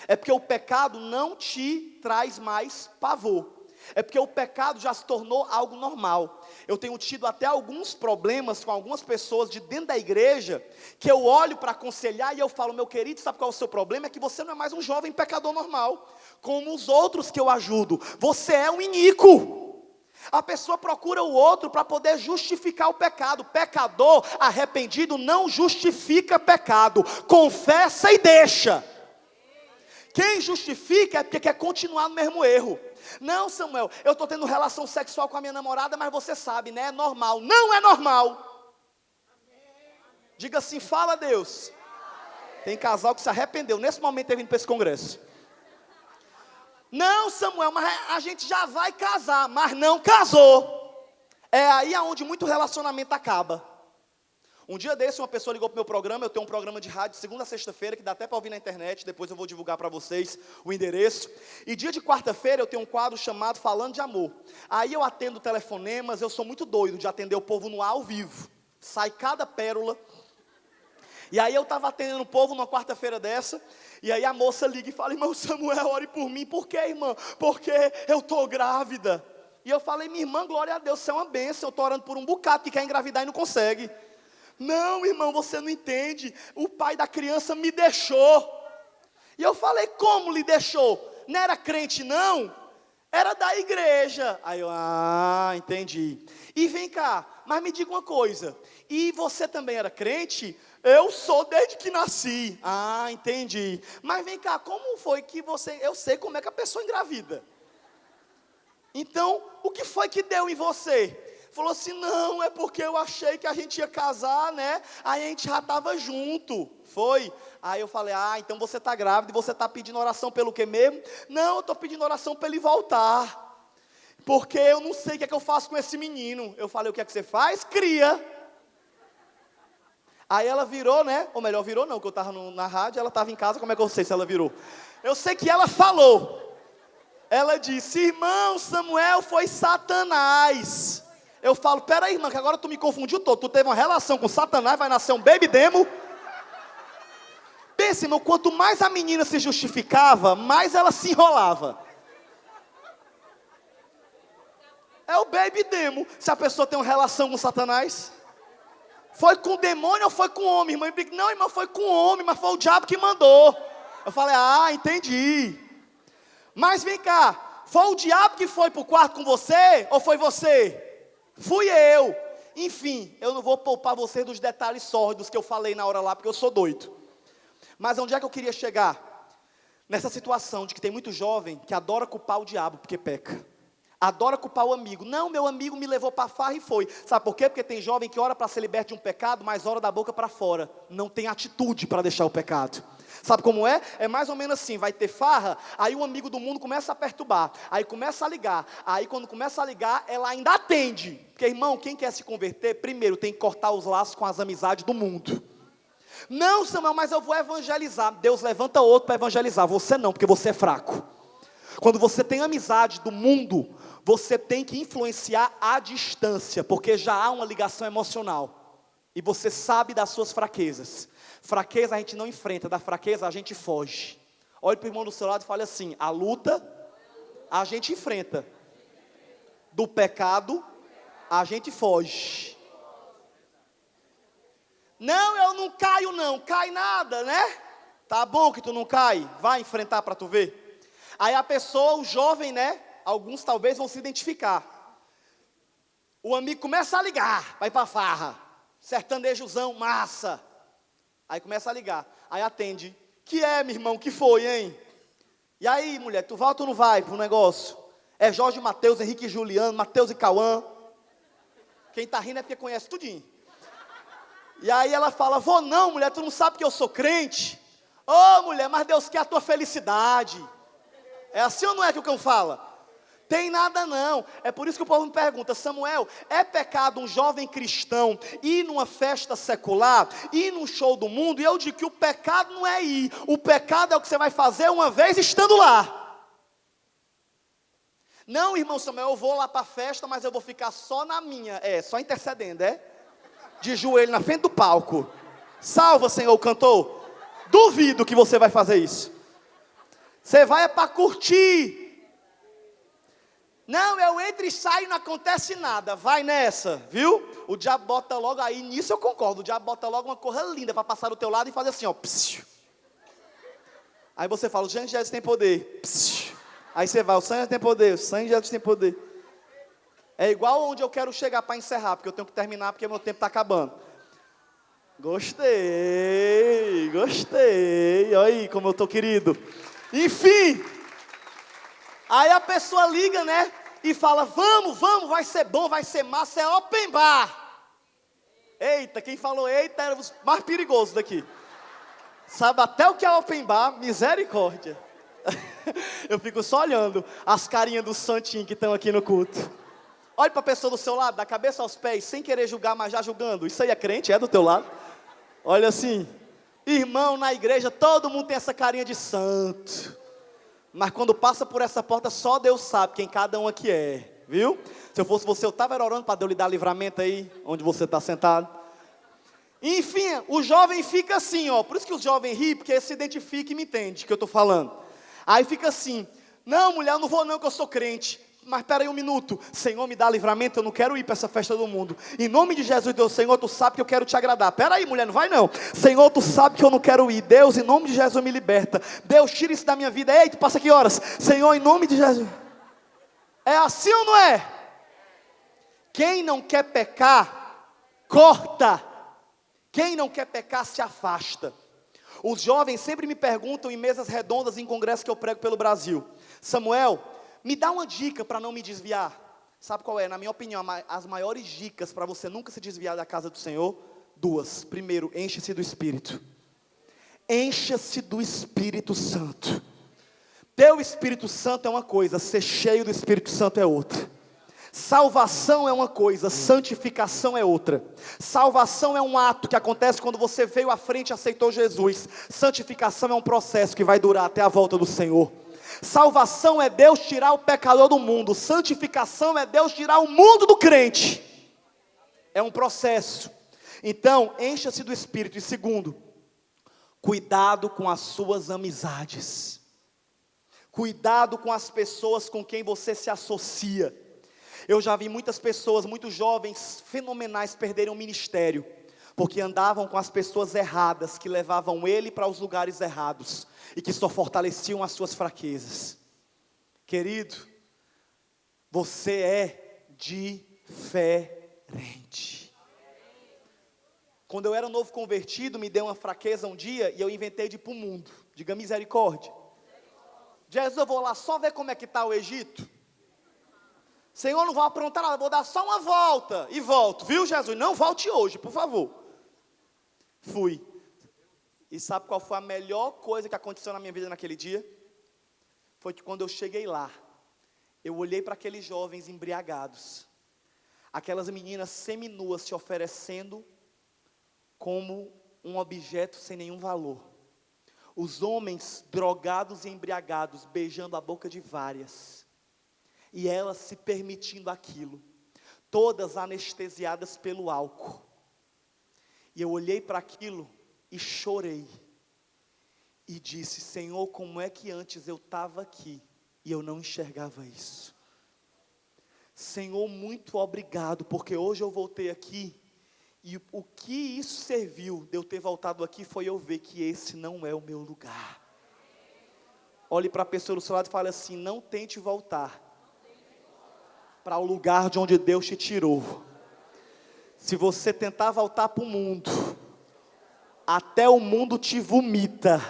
É porque o pecado não te traz mais pavor. É porque o pecado já se tornou algo normal. Eu tenho tido até alguns problemas com algumas pessoas de dentro da igreja, que eu olho para aconselhar e eu falo: meu querido, sabe qual é o seu problema? É que você não é mais um jovem pecador normal, como os outros que eu ajudo. Você é um iníquo. A pessoa procura o outro para poder justificar o pecado. Pecador arrependido não justifica pecado, confessa e deixa. Quem justifica é porque quer continuar no mesmo erro. Não, Samuel, eu estou tendo relação sexual com a minha namorada, mas você sabe, né? É normal. Não é normal. Diga assim: fala Deus. Tem casal que se arrependeu nesse momento de ter vindo para esse congresso. Não, Samuel, mas a gente já vai casar, mas não casou. É aí aonde muito relacionamento acaba. Um dia desse, uma pessoa ligou para o meu programa. Eu tenho um programa de rádio segunda a sexta-feira, que dá até para ouvir na internet. Depois eu vou divulgar para vocês o endereço. E dia de quarta-feira eu tenho um quadro chamado Falando de Amor. Aí eu atendo telefonemas. Eu sou muito doido de atender o povo no ar ao vivo. Sai cada pérola. E aí eu estava atendendo o povo numa quarta-feira dessa. E aí a moça liga e fala: irmão Samuel, ore por mim. Por quê, irmã? Porque eu estou grávida. E eu falei: minha irmã, glória a Deus, isso é uma bênção. Eu estou orando por um bocado que quer engravidar e não consegue. Não, irmão, você não entende. O pai da criança me deixou. E eu falei: como lhe deixou? Não era crente não? Era da igreja. Aí eu: entendi. E vem cá, mas me diga uma coisa. E você também era crente? Eu sou desde que nasci. Entendi. Mas vem cá, como foi que você... Eu sei como é que a pessoa engravida. Então, o que foi que deu em você? Falou assim: não, é porque eu achei que a gente ia casar, né? Aí a gente já estava junto. Foi? Aí eu falei: então você está grávida e você está pedindo oração pelo quê mesmo? Não, eu estou pedindo oração para ele voltar. Porque eu não sei o que é que eu faço com esse menino. Eu falei: o que é que você faz? Cria. Aí ela virou, né? Ou melhor, virou não, porque eu estava na rádio, ela estava em casa. Como é que eu sei se ela virou? Eu sei que ela falou. Ela disse: irmão Samuel, foi Satanás. Eu falo: peraí, irmã, que agora tu me confundiu todo. Tu teve uma relação com Satanás, vai nascer um baby demo. Pensa, irmão, quanto mais a menina se justificava, mais ela se enrolava. É o baby demo. Se a pessoa tem uma relação com Satanás, foi com o demônio ou foi com o homem? Irmã, não, irmão, foi com o homem, mas foi o diabo que mandou. Eu falei: entendi. Mas vem cá, Foi o diabo que foi para o quarto com você? Ou foi você? Fui eu. Enfim, eu não vou poupar você dos detalhes sórdidos que eu falei na hora lá, porque eu sou doido. Mas onde é que eu queria chegar? Nessa situação de que tem muito jovem que adora culpar o diabo porque peca. Adora culpar o amigo. Não, meu amigo me levou para a farra e foi. Sabe por quê? Porque tem jovem que ora para ser liberto de um pecado, mas ora da boca para fora. Não tem atitude para deixar o pecado. Sabe como é? É mais ou menos assim, vai ter farra, aí um amigo do mundo começa a perturbar, aí começa a ligar, aí quando começa a ligar, ela ainda atende. Porque irmão, quem quer se converter, primeiro tem que cortar os laços com as amizades do mundo. Não, Samuel, mas eu vou evangelizar. Deus levanta outro para evangelizar, você não, porque você é fraco. Quando você tem amizade do mundo, você tem que influenciar à distância, porque já há uma ligação emocional, e você sabe das suas fraquezas. Fraqueza a gente não enfrenta, da fraqueza a gente foge. Olhe para o irmão do seu lado e fale assim: a luta a gente enfrenta, do pecado a gente foge. Não, eu não caio não, cai nada, né? Tá bom que tu não cai, vai enfrentar para tu ver. Aí a pessoa, o jovem, né? Alguns talvez vão se identificar. O amigo começa a ligar, vai para farra, sertanejozão, massa. Aí começa a ligar, aí atende. Que é, meu irmão, que foi, hein? E aí, mulher, tu volta ou não vai pro negócio? É Jorge, Mateus, Henrique e Juliano, Mateus e Cauã. Quem tá rindo é porque conhece tudinho. E aí ela fala: vou não, mulher, tu não sabe que eu sou crente? Ô, mulher, mas Deus quer a tua felicidade. É assim ou não é que o cão fala? Tem nada não. É por isso que o povo me pergunta: Samuel, é pecado um jovem cristão ir numa festa secular, ir num show do mundo? E eu digo que o pecado não é ir, o pecado é o que você vai fazer uma vez estando lá. Não, irmão Samuel, eu vou lá para a festa, mas eu vou ficar só na minha, só intercedendo, de joelho na frente do palco. Salva, Senhor, o cantor. Duvido que você vai fazer isso. Você vai para curtir. Não, eu entro e saio e não acontece nada. Vai nessa, viu? O diabo bota logo aí, nisso eu concordo. O diabo bota logo uma coisa linda para passar do teu lado e fazer assim, ó. Psiu. Aí você fala: o sangue de Jesus tem poder. Psiu. Aí você vai: o sangue tem poder, o sangue de Jesus tem poder. É igual onde eu quero chegar para encerrar, porque eu tenho que terminar, porque meu tempo está acabando. Gostei, gostei. Olha aí como eu estou querido. Enfim. Aí a pessoa liga, né? E fala: vamos, vai ser bom, vai ser massa, é open bar. Eita, quem falou eita era o mais perigoso daqui. Sabe até o que é open bar? Misericórdia. Eu fico só olhando as carinhas dos santinhos que estão aqui no culto. Olhe para a pessoa do seu lado, da cabeça aos pés, sem querer julgar, mas já julgando. Isso aí é crente? É do teu lado? Olha assim: irmão, na igreja todo mundo tem essa carinha de santo, mas quando passa por essa porta, só Deus sabe quem cada um aqui é, viu? Se eu fosse você, eu estava orando para Deus lhe dar livramento aí, onde você está sentado. Enfim, o jovem fica assim, ó. Por isso que os jovens riem, porque se identifica e me entende o que eu estou falando. Aí fica assim: não, mulher, eu não vou não, que eu sou crente. Mas espera aí um minuto. Senhor, me dá livramento, eu não quero ir para essa festa do mundo. Em nome de Jesus, Deus, Senhor, tu sabe que eu quero te agradar. Espera aí, mulher, não vai não. Senhor, tu sabe que eu não quero ir. Deus, em nome de Jesus, me liberta. Deus, tira isso da minha vida. Ei, tu passa que horas? Senhor, em nome de Jesus. É assim ou não é? Quem não quer pecar, corta. Quem não quer pecar, se afasta. Os jovens sempre me perguntam em mesas redondas, em congressos que eu prego pelo Brasil: Samuel, me dá uma dica para não me desviar. Sabe qual é? Na minha opinião, as maiores dicas para você nunca se desviar da casa do Senhor: duas. Primeiro, encha-se do Espírito. Encha-se do Espírito Santo. Teu Espírito Santo é uma coisa, ser cheio do Espírito Santo é outra. Salvação é uma coisa, santificação é outra. Salvação é um ato que acontece quando você veio à frente e aceitou Jesus. Santificação é um processo que vai durar até a volta do Senhor. Salvação é Deus tirar o pecador do mundo. Santificação é Deus tirar o mundo do crente. É um processo. Então, encha-se do Espírito. E segundo, cuidado com as suas amizades. Cuidado com as pessoas com quem você se associa. Eu já vi muitas pessoas, muitos jovens fenomenais perderem o ministério, porque andavam com as pessoas erradas, que levavam ele para os lugares errados, e que só fortaleciam as suas fraquezas. Querido, Você é diferente. Quando eu era novo convertido, me deu uma fraqueza um dia e eu inventei de ir para o mundo. Diga misericórdia. Jesus, eu vou lá só ver como é que está o Egito. Senhor, não vou aprontar nada, vou dar só uma volta e volto. Viu, Jesus? Não volte hoje, por favor. Fui. E sabe qual foi a melhor coisa que aconteceu na minha vida naquele dia? Foi que quando eu cheguei lá, eu olhei para aqueles jovens embriagados. Aquelas meninas seminuas se oferecendo como um objeto sem nenhum valor. Os homens drogados e embriagados, beijando a boca de várias. E elas se permitindo aquilo. Todas anestesiadas pelo álcool. E eu olhei para aquilo e chorei. E disse, Senhor, como é que antes eu estava aqui e eu não enxergava isso? Senhor, muito obrigado, porque hoje eu voltei aqui. E o que isso serviu de eu ter voltado aqui foi eu ver que esse não é o meu lugar. Olhe para a pessoa do seu lado e fale assim, não tente voltar para o lugar de onde Deus te tirou. Se você tentar voltar para o mundo, até o mundo te vomita,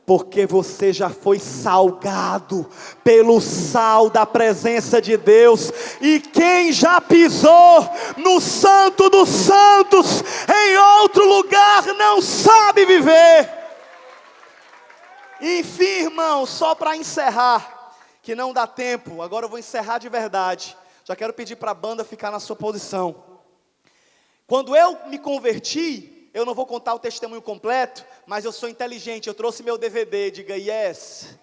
porque você já foi salgado pelo sal da presença de Deus. E quem já pisou no santo dos santos, em outro lugar, não sabe viver. Enfim, irmão, só para encerrar, que não dá tempo, agora eu vou encerrar de verdade. Já quero pedir para a banda ficar na sua posição. Quando eu me converti, eu não vou contar o testemunho completo, mas eu sou inteligente, eu trouxe meu DVD, diga yes.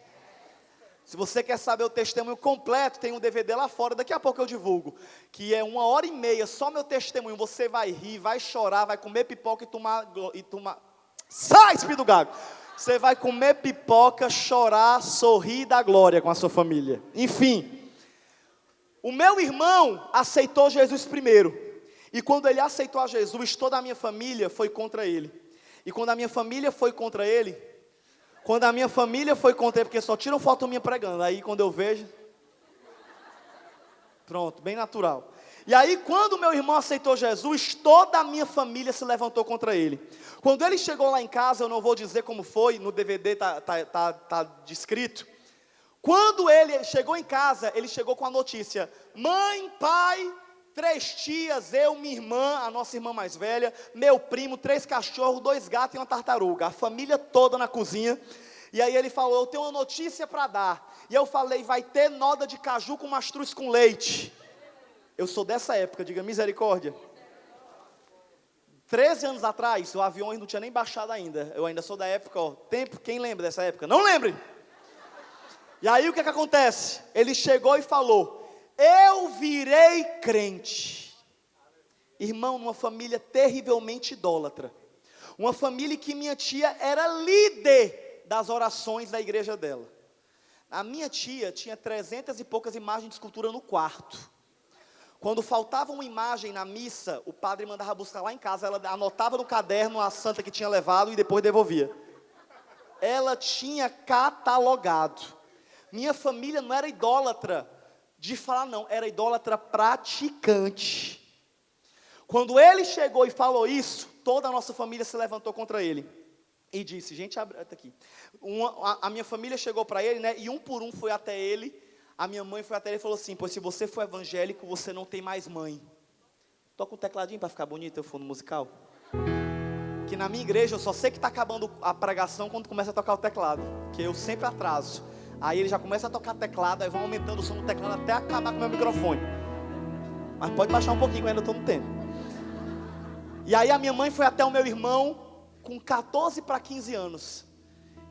Se você quer saber o testemunho completo, tem um DVD lá fora, daqui a pouco eu divulgo, que é 1h30, só meu testemunho, você vai rir, vai chorar, vai comer pipoca e tomar... Sai, Espírito Gago! Você vai comer pipoca, chorar, sorrir e dar glória com a sua família. Enfim, o meu irmão aceitou Jesus primeiro. E quando ele aceitou a Jesus, toda a minha família foi contra ele. E quando a minha família foi contra ele, porque só tiram foto minha pregando, aí quando eu vejo, pronto, bem natural. E aí quando meu irmão aceitou Jesus, toda a minha família se levantou contra ele. Quando ele chegou lá em casa, eu não vou dizer como foi, no DVD tá descrito. Quando ele chegou em casa, ele chegou com a notícia, mãe, pai... 3 tias, eu, minha irmã, a nossa irmã mais velha, meu primo, 3 cachorros, 2 gatos e uma tartaruga, a família toda na cozinha. E aí ele falou, eu tenho uma notícia para dar. E eu falei, vai ter noda de caju com mastruz com leite. Eu sou dessa época, diga misericórdia. 13 anos atrás, o avião não tinha nem baixado ainda. Eu ainda sou da época, tempo, quem lembra dessa época? Não lembre! E aí o que acontece? Ele chegou e falou, eu virei crente. Irmão, numa família terrivelmente idólatra. Uma família que minha tia era líder das orações da igreja dela. A minha tia tinha 300 e poucas imagens de escultura no quarto. Quando faltava uma imagem na missa, o padre mandava buscar lá em casa. Ela anotava no caderno a santa que tinha levado e depois devolvia. Ela tinha catalogado. Minha família não era idólatra de falar não, era idólatra praticante. Quando ele chegou e falou isso, toda a nossa família se levantou contra ele. E disse, gente, tá aqui. A minha família chegou para ele, né? E um por um foi até ele. A minha mãe foi até ele e falou assim, pois se você for evangélico, você não tem mais mãe. Toca um tecladinho para ficar bonito, eu for no musical. Que na minha igreja, eu só sei que está acabando a pregação quando começa a tocar o teclado. Que eu sempre atraso. Aí ele já começa a tocar teclado, aí vão aumentando o som do teclado até acabar com o meu microfone. Mas pode baixar um pouquinho, eu ainda estou no tempo. E aí a minha mãe foi até o meu irmão, com 14 para 15 anos,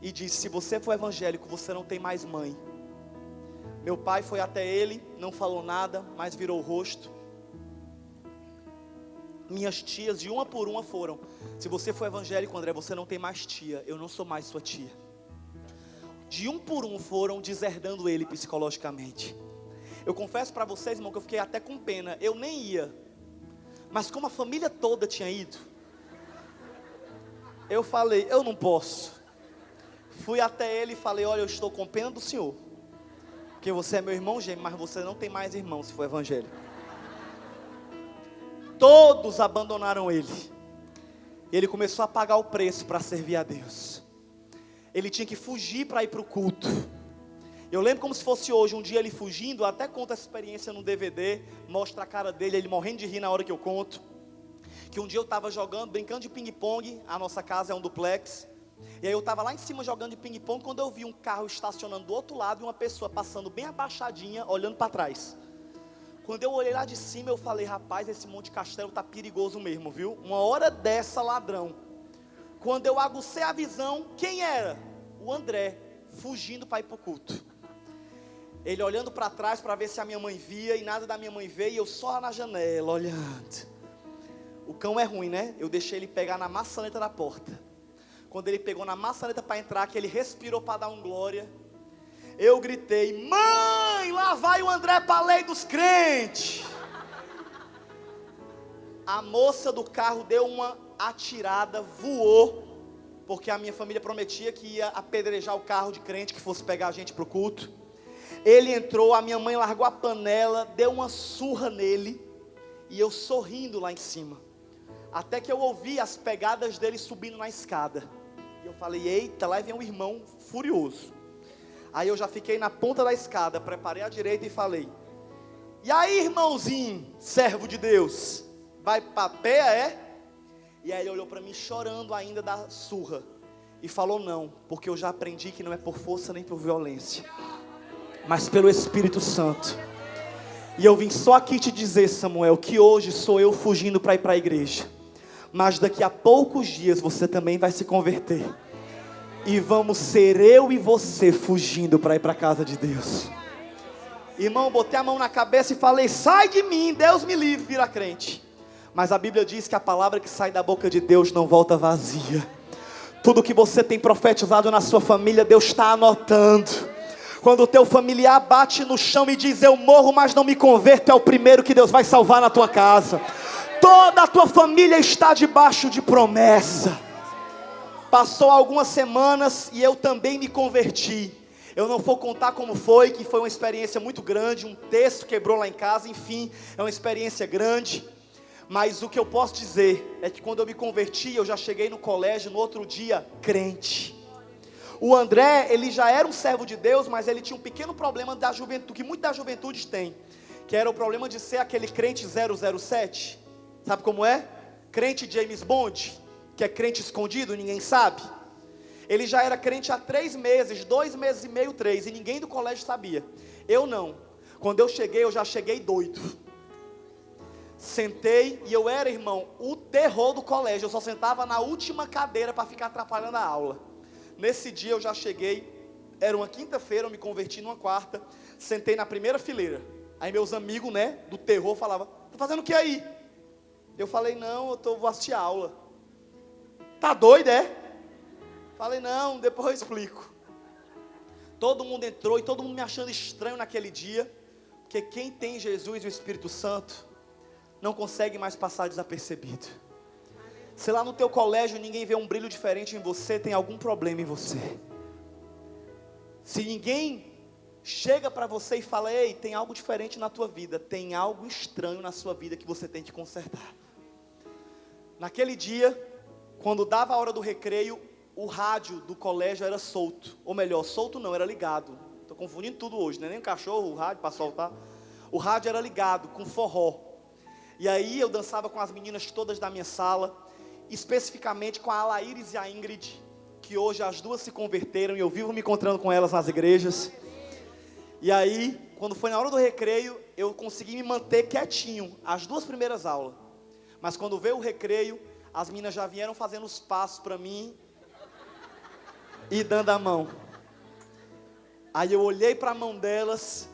e disse, se você for evangélico, você não tem mais mãe. Meu pai foi até ele, não falou nada, mas virou o rosto. Minhas tias, de uma por uma foram, se você for evangélico, André, você não tem mais tia, eu não sou mais sua tia. De um por um foram deserdando ele psicologicamente. Eu confesso para vocês, irmão, que eu fiquei até com pena. Eu nem ia. Mas como a família toda tinha ido, eu falei, eu não posso. Fui até ele e falei, olha, eu estou com pena do senhor. Porque você é meu irmão gêmeo, mas você não tem mais irmão se for evangélico. Todos abandonaram ele. Ele começou a pagar o preço para servir a Deus. Ele tinha que fugir para ir para o culto. Eu lembro como se fosse hoje, um dia ele fugindo, eu até conto essa experiência no DVD, mostra a cara dele, ele morrendo de rir na hora que eu conto. Que um dia eu estava jogando, brincando de ping-pong, a nossa casa é um duplex. E aí eu estava lá em cima jogando de ping-pong, quando eu vi um carro estacionando do outro lado e uma pessoa passando bem abaixadinha, olhando para trás. Quando eu olhei lá de cima, eu falei, rapaz, esse Monte Castelo tá perigoso mesmo, viu? Uma hora dessa, ladrão. Quando eu agucei a visão, quem era? O André, fugindo para ir para o culto. Ele olhando para trás para ver se a minha mãe via, e nada da minha mãe veio, e eu só na janela, olhando. O cão é ruim, né? Eu deixei ele pegar na maçaneta da porta. Quando ele pegou na maçaneta para entrar, que ele respirou para dar um glória, eu gritei, mãe, lá vai o André para a lei dos crentes. A moça do carro deu uma atirada, voou, porque a minha família prometia que ia apedrejar o carro de crente que fosse pegar a gente para o culto. Ele entrou, a minha mãe largou a panela, deu uma surra nele, e eu sorrindo lá em cima. Até que eu ouvi as pegadas dele subindo na escada. E eu falei, eita, lá vem um irmão furioso. Aí eu já fiquei na ponta da escada, preparei a direita e falei, e aí, irmãozinho, servo de Deus, vai para pé, é? E aí ele olhou para mim chorando ainda da surra. E falou, não, porque eu já aprendi que não é por força nem por violência, mas pelo Espírito Santo. E eu vim só aqui te dizer, Samuel, que hoje sou eu fugindo para ir para a igreja. Mas daqui a poucos dias você também vai se converter. E vamos ser eu e você fugindo para ir para a casa de Deus. Irmão, botei a mão na cabeça e falei, sai de mim, Deus me livre, vira crente. Mas a Bíblia diz que a palavra que sai da boca de Deus não volta vazia. Tudo que você tem profetizado na sua família, Deus está anotando. Quando o teu familiar bate no chão e diz, eu morro mas não me converto, é o primeiro que Deus vai salvar na tua casa. Toda a tua família está debaixo de promessa. Passou algumas semanas e eu também me converti. Eu não vou contar como foi, que foi uma experiência muito grande, um texto quebrou lá em casa, enfim, é uma experiência grande. Mas o que eu posso dizer é que quando eu me converti, eu já cheguei no colégio no outro dia crente. O André, ele já era um servo de Deus, mas ele tinha um pequeno problema da juventude, que muitas das juventudes têm, que era o problema de ser aquele crente 007. Sabe como é? Crente James Bond, que é crente escondido, ninguém sabe. Ele já era crente há 3 meses, 2 meses e meio, 3, e ninguém do colégio sabia. Eu não. Quando eu cheguei, eu já cheguei doido. Sentei, e eu era, irmão, o terror do colégio. Eu só sentava na última cadeira para ficar atrapalhando a aula. Nesse dia eu já cheguei, era uma quinta-feira, eu me converti numa quarta, sentei na primeira fileira. Aí meus amigos, né, do terror falavam, tá fazendo o que aí? Eu falei, não, vou assistir a aula. Tá doido, é? Falei, não, depois eu explico. Todo mundo entrou e todo mundo me achando estranho naquele dia, porque quem tem Jesus e o Espírito Santo, não consegue mais passar desapercebido. Se lá no teu colégio ninguém vê um brilho diferente em você, tem algum problema em você. Se ninguém chega para você e fala, ei, tem algo diferente na tua vida, tem algo estranho na sua vida que você tem que consertar. Naquele dia, quando dava a hora do recreio, o rádio do colégio era solto. Ou melhor, solto não, era ligado. Estou confundindo tudo hoje, não é nem um cachorro, o rádio para soltar. O rádio era ligado, com forró. E aí eu dançava com as meninas todas da minha sala, especificamente com a Alaíris e a Ingrid, que hoje as duas se converteram e eu vivo me encontrando com elas nas igrejas. E aí, quando foi na hora do recreio, eu consegui me manter quietinho, as 2 primeiras aulas. Mas quando veio o recreio, as meninas já vieram fazendo os passos para mim e dando a mão. Aí eu olhei para a mão delas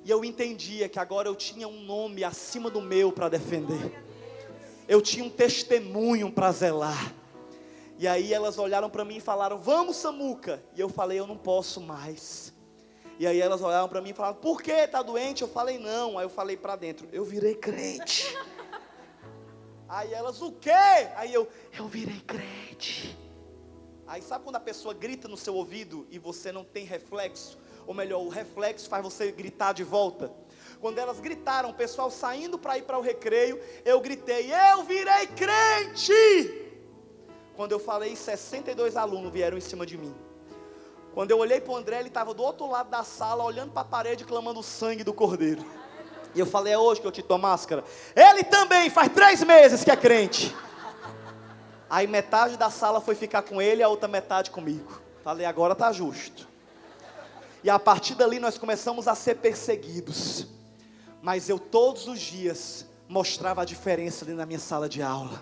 e eu entendia que agora eu tinha um nome acima do meu para defender. Eu tinha um testemunho para zelar. E aí elas olharam para mim e falaram, vamos, Samuca. E eu falei, eu não posso mais. E aí elas olharam para mim e falaram, por que, tá doente? Eu falei, não. Aí eu falei para dentro, eu virei crente. Aí elas, o quê? Aí eu virei crente. Aí sabe quando a pessoa grita no seu ouvido e você não tem reflexo? ou melhor, o reflexo faz você gritar de volta. Quando elas gritaram, o pessoal saindo para ir para o recreio, eu gritei: eu virei crente! Quando eu falei, 62 alunos vieram em cima de mim. Quando eu olhei para o André, ele estava do outro lado da sala, olhando para a parede, clamando o sangue do Cordeiro. E eu falei: é hoje que eu te dou máscara? Ele também faz 3 meses que é crente. Aí metade da sala foi ficar com ele, a outra metade comigo. Falei: agora está justo. E a partir dali nós começamos a ser perseguidos. Mas eu todos os dias mostrava a diferença dentro da minha sala de aula.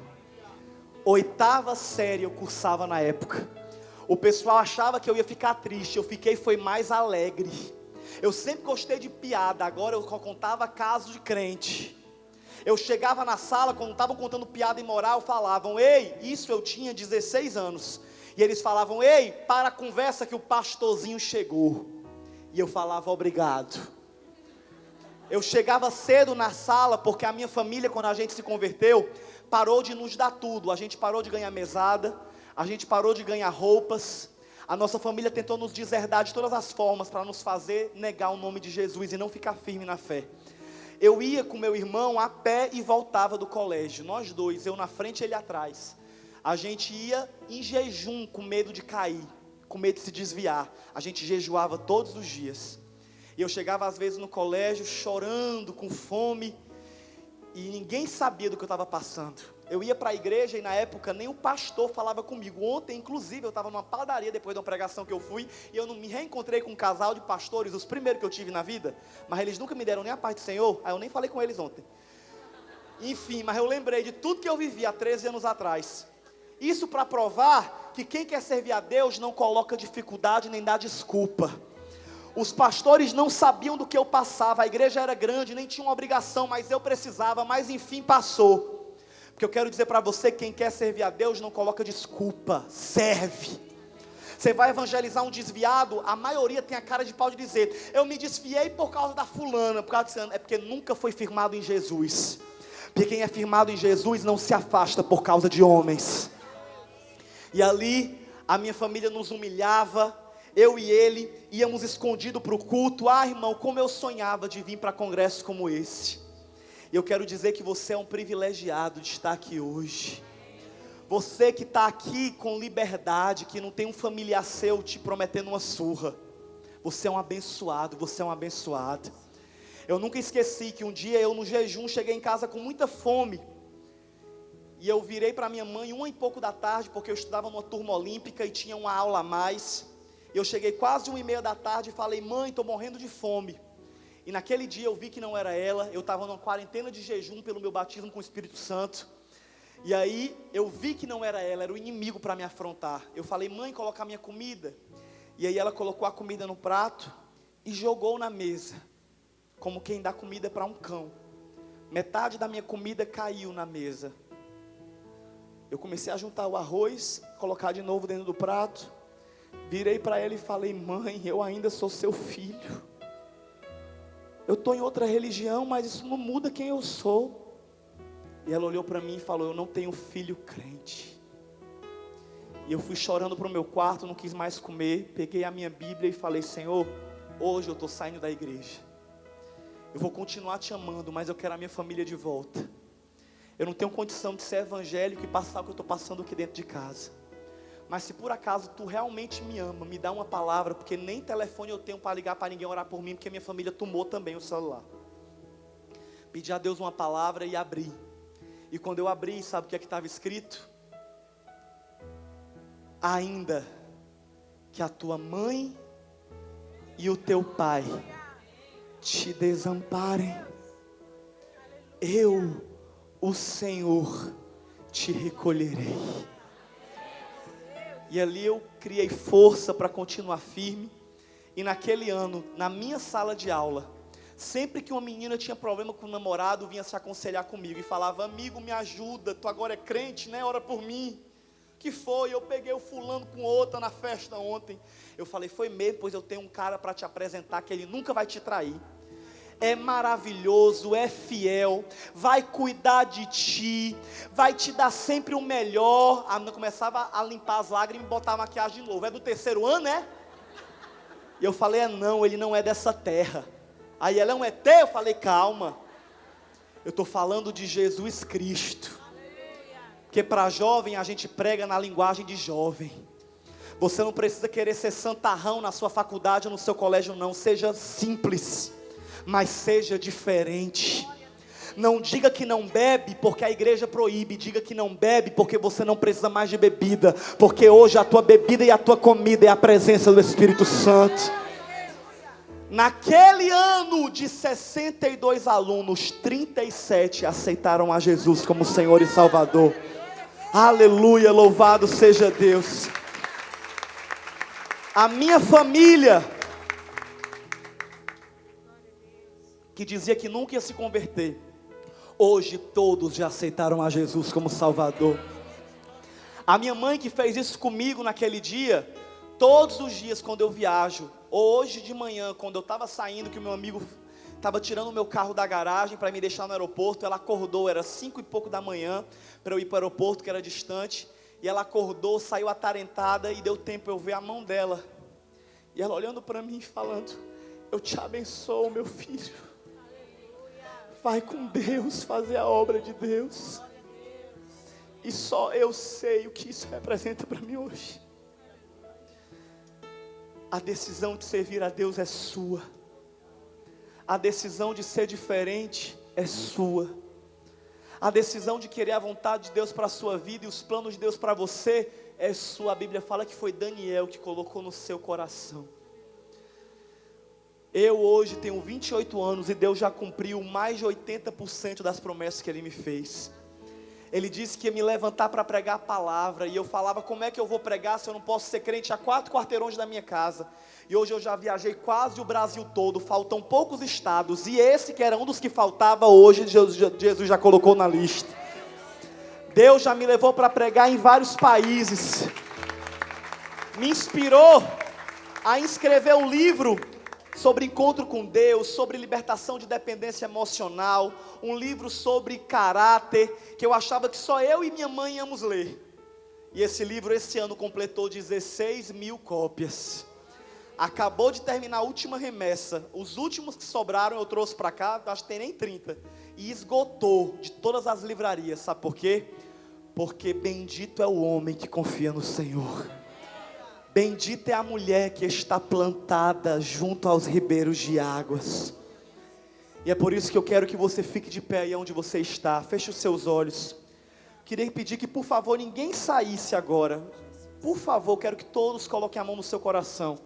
8ª série eu cursava na época. O pessoal achava que eu ia ficar triste, eu fiquei foi mais alegre. Eu sempre gostei de piada, agora eu contava casos de crente. Eu chegava na sala, quando estavam contando piada imoral, falavam: ei, isso eu tinha 16 anos. E eles falavam: ei, para a conversa que o pastorzinho chegou. E eu falava: obrigado. Eu chegava cedo na sala, porque a minha família, quando a gente se converteu, parou de nos dar tudo. A gente parou de ganhar mesada, a gente parou de ganhar roupas. A nossa família tentou nos deserdar de todas as formas para nos fazer negar o nome de Jesus e não ficar firme na fé. Eu ia com meu irmão a pé e voltava do colégio, nós dois, eu na frente e ele atrás. A gente ia em jejum, com medo de cair, com medo de se desviar. A gente jejuava todos os dias. E eu chegava às vezes no colégio chorando, com fome, e ninguém sabia do que eu estava passando. Eu ia para a igreja e na época nem o pastor falava comigo. Ontem, inclusive, eu estava numa padaria depois de uma pregação que eu fui, e eu não me reencontrei com um casal de pastores, os primeiros que eu tive na vida, mas eles nunca me deram nem a paz do Senhor, aí eu nem falei com eles ontem. Enfim, mas eu lembrei de tudo que eu vivi há 13 anos atrás. Isso para provar que quem quer servir a Deus não coloca dificuldade nem dá desculpa. Os pastores não sabiam do que eu passava, a igreja era grande, nem tinha uma obrigação, mas eu precisava, mas enfim passou. Porque eu quero dizer para você, quem quer servir a Deus não coloca desculpa, serve. Você vai evangelizar um desviado, a maioria tem a cara de pau de dizer: eu me desviei por causa da fulana, é porque nunca foi firmado em Jesus. Porque quem é firmado em Jesus não se afasta por causa de homens. E ali, a minha família nos humilhava, eu e ele íamos escondido para o culto. Ah, irmão, como eu sonhava de vir para congressos como esse. E eu quero dizer que você é um privilegiado de estar aqui hoje. Você que está aqui com liberdade, que não tem um familiar seu te prometendo uma surra. Você é um abençoado, você é um abençoado. Eu nunca esqueci que um dia eu no jejum cheguei em casa com muita fome. E eu virei para minha mãe 1 e pouco da tarde, porque eu estudava numa turma olímpica e tinha uma aula a mais. Eu cheguei quase 1h30 da tarde e falei: mãe, estou morrendo de fome. E naquele dia eu vi que não era ela, eu estava numa quarentena de jejum pelo meu batismo com o Espírito Santo. E aí eu vi que não era ela, era o inimigo para me afrontar. Eu falei: mãe, coloca a minha comida. E aí ela colocou a comida no prato e jogou na mesa, como quem dá comida para um cão. Metade da minha comida caiu na mesa. Eu comecei a juntar o arroz, colocar de novo dentro do prato. Virei para ela e falei: mãe, eu ainda sou seu filho. Eu estou em outra religião, mas isso não muda quem eu sou. E ela olhou para mim e falou: eu não tenho filho crente. E eu fui chorando para o meu quarto, não quis mais comer. Peguei a minha Bíblia e falei: Senhor, hoje eu estou saindo da igreja. Eu vou continuar te amando, mas eu quero a minha família de volta. Eu não tenho condição de ser evangélico e passar o que eu estou passando aqui dentro de casa. Mas se por acaso tu realmente me ama, me dá uma palavra, porque nem telefone eu tenho para ligar para ninguém orar por mim, porque minha família tomou também o celular. Pedi a Deus uma palavra e abri. E quando eu abri, sabe o que é que estava escrito? Ainda que a tua mãe e o teu pai te desamparem, eu, o Senhor, te recolherei. E ali eu criei força para continuar firme. E naquele ano, na minha sala de aula, sempre que uma menina tinha problema com o namorado, vinha se aconselhar comigo e falava: amigo, me ajuda, tu agora é crente, né? Ora por mim. Que foi? Eu peguei o fulano com outra na festa ontem. Eu falei: foi mesmo, pois eu tenho um cara para te apresentar que ele nunca vai te trair. É maravilhoso, é fiel, vai cuidar de ti, vai te dar sempre o melhor. A menina começava a limpar as lágrimas e botar a maquiagem de novo. É do 3º ano, né? E eu falei, não, ele não é dessa terra. Aí ela, é um ET? Eu falei, calma. Eu estou falando de Jesus Cristo. Porque para jovem a gente prega na linguagem de jovem. Você não precisa querer ser santarrão na sua faculdade ou no seu colégio não. Seja simples, mas seja diferente. Não diga que não bebe porque a igreja proíbe. Diga que não bebe porque você não precisa mais de bebida. Porque hoje a tua bebida e a tua comida é a presença do Espírito Santo. Naquele ano de 62 alunos, 37 aceitaram a Jesus como Senhor e Salvador. Aleluia, louvado seja Deus. A minha família, que dizia que nunca ia se converter, hoje todos já aceitaram a Jesus como Salvador. A minha mãe que fez isso comigo naquele dia, todos os dias quando eu viajo, hoje de manhã, quando eu estava saindo, que o meu amigo estava tirando o meu carro da garagem para me deixar no aeroporto, ela acordou, era 5 e pouco da manhã, para eu ir para o aeroporto que era distante, e ela acordou, saiu atarentada e deu tempo eu ver a mão dela, e ela olhando para mim falando, eu te abençoo meu filho, vai com Deus fazer a obra de Deus. E só eu sei o que isso representa para mim hoje. A decisão de servir a Deus é sua. A decisão de ser diferente é sua. A decisão de querer a vontade de Deus para a sua vida e os planos de Deus para você é sua. A Bíblia fala que foi Daniel que colocou no seu coração. Eu hoje tenho 28 anos e Deus já cumpriu mais de 80% das promessas que Ele me fez. Ele disse que ia me levantar para pregar a palavra. E eu falava, como é que eu vou pregar se eu não posso ser crente a 4 quarteirões da minha casa? E hoje eu já viajei quase o Brasil todo, faltam poucos estados. E esse que era um dos que faltava hoje, Jesus já colocou na lista. Deus já me levou para pregar em vários países. Me inspirou a escrever um livro sobre encontro com Deus, sobre libertação de dependência emocional, um livro sobre caráter, que eu achava que só eu e minha mãe íamos ler, e esse livro esse ano completou 16 mil cópias, acabou de terminar a última remessa, os últimos que sobraram eu trouxe para cá, acho que tem nem 30, e esgotou de todas as livrarias, sabe por quê? Porque bendito é o homem que confia no Senhor. Bendita é a mulher que está plantada junto aos ribeiros de águas. E é por isso que eu quero que você fique de pé aí onde você está. Feche os seus olhos. Queria pedir que por favor ninguém saísse agora. Por favor, quero que todos coloquem a mão no seu coração.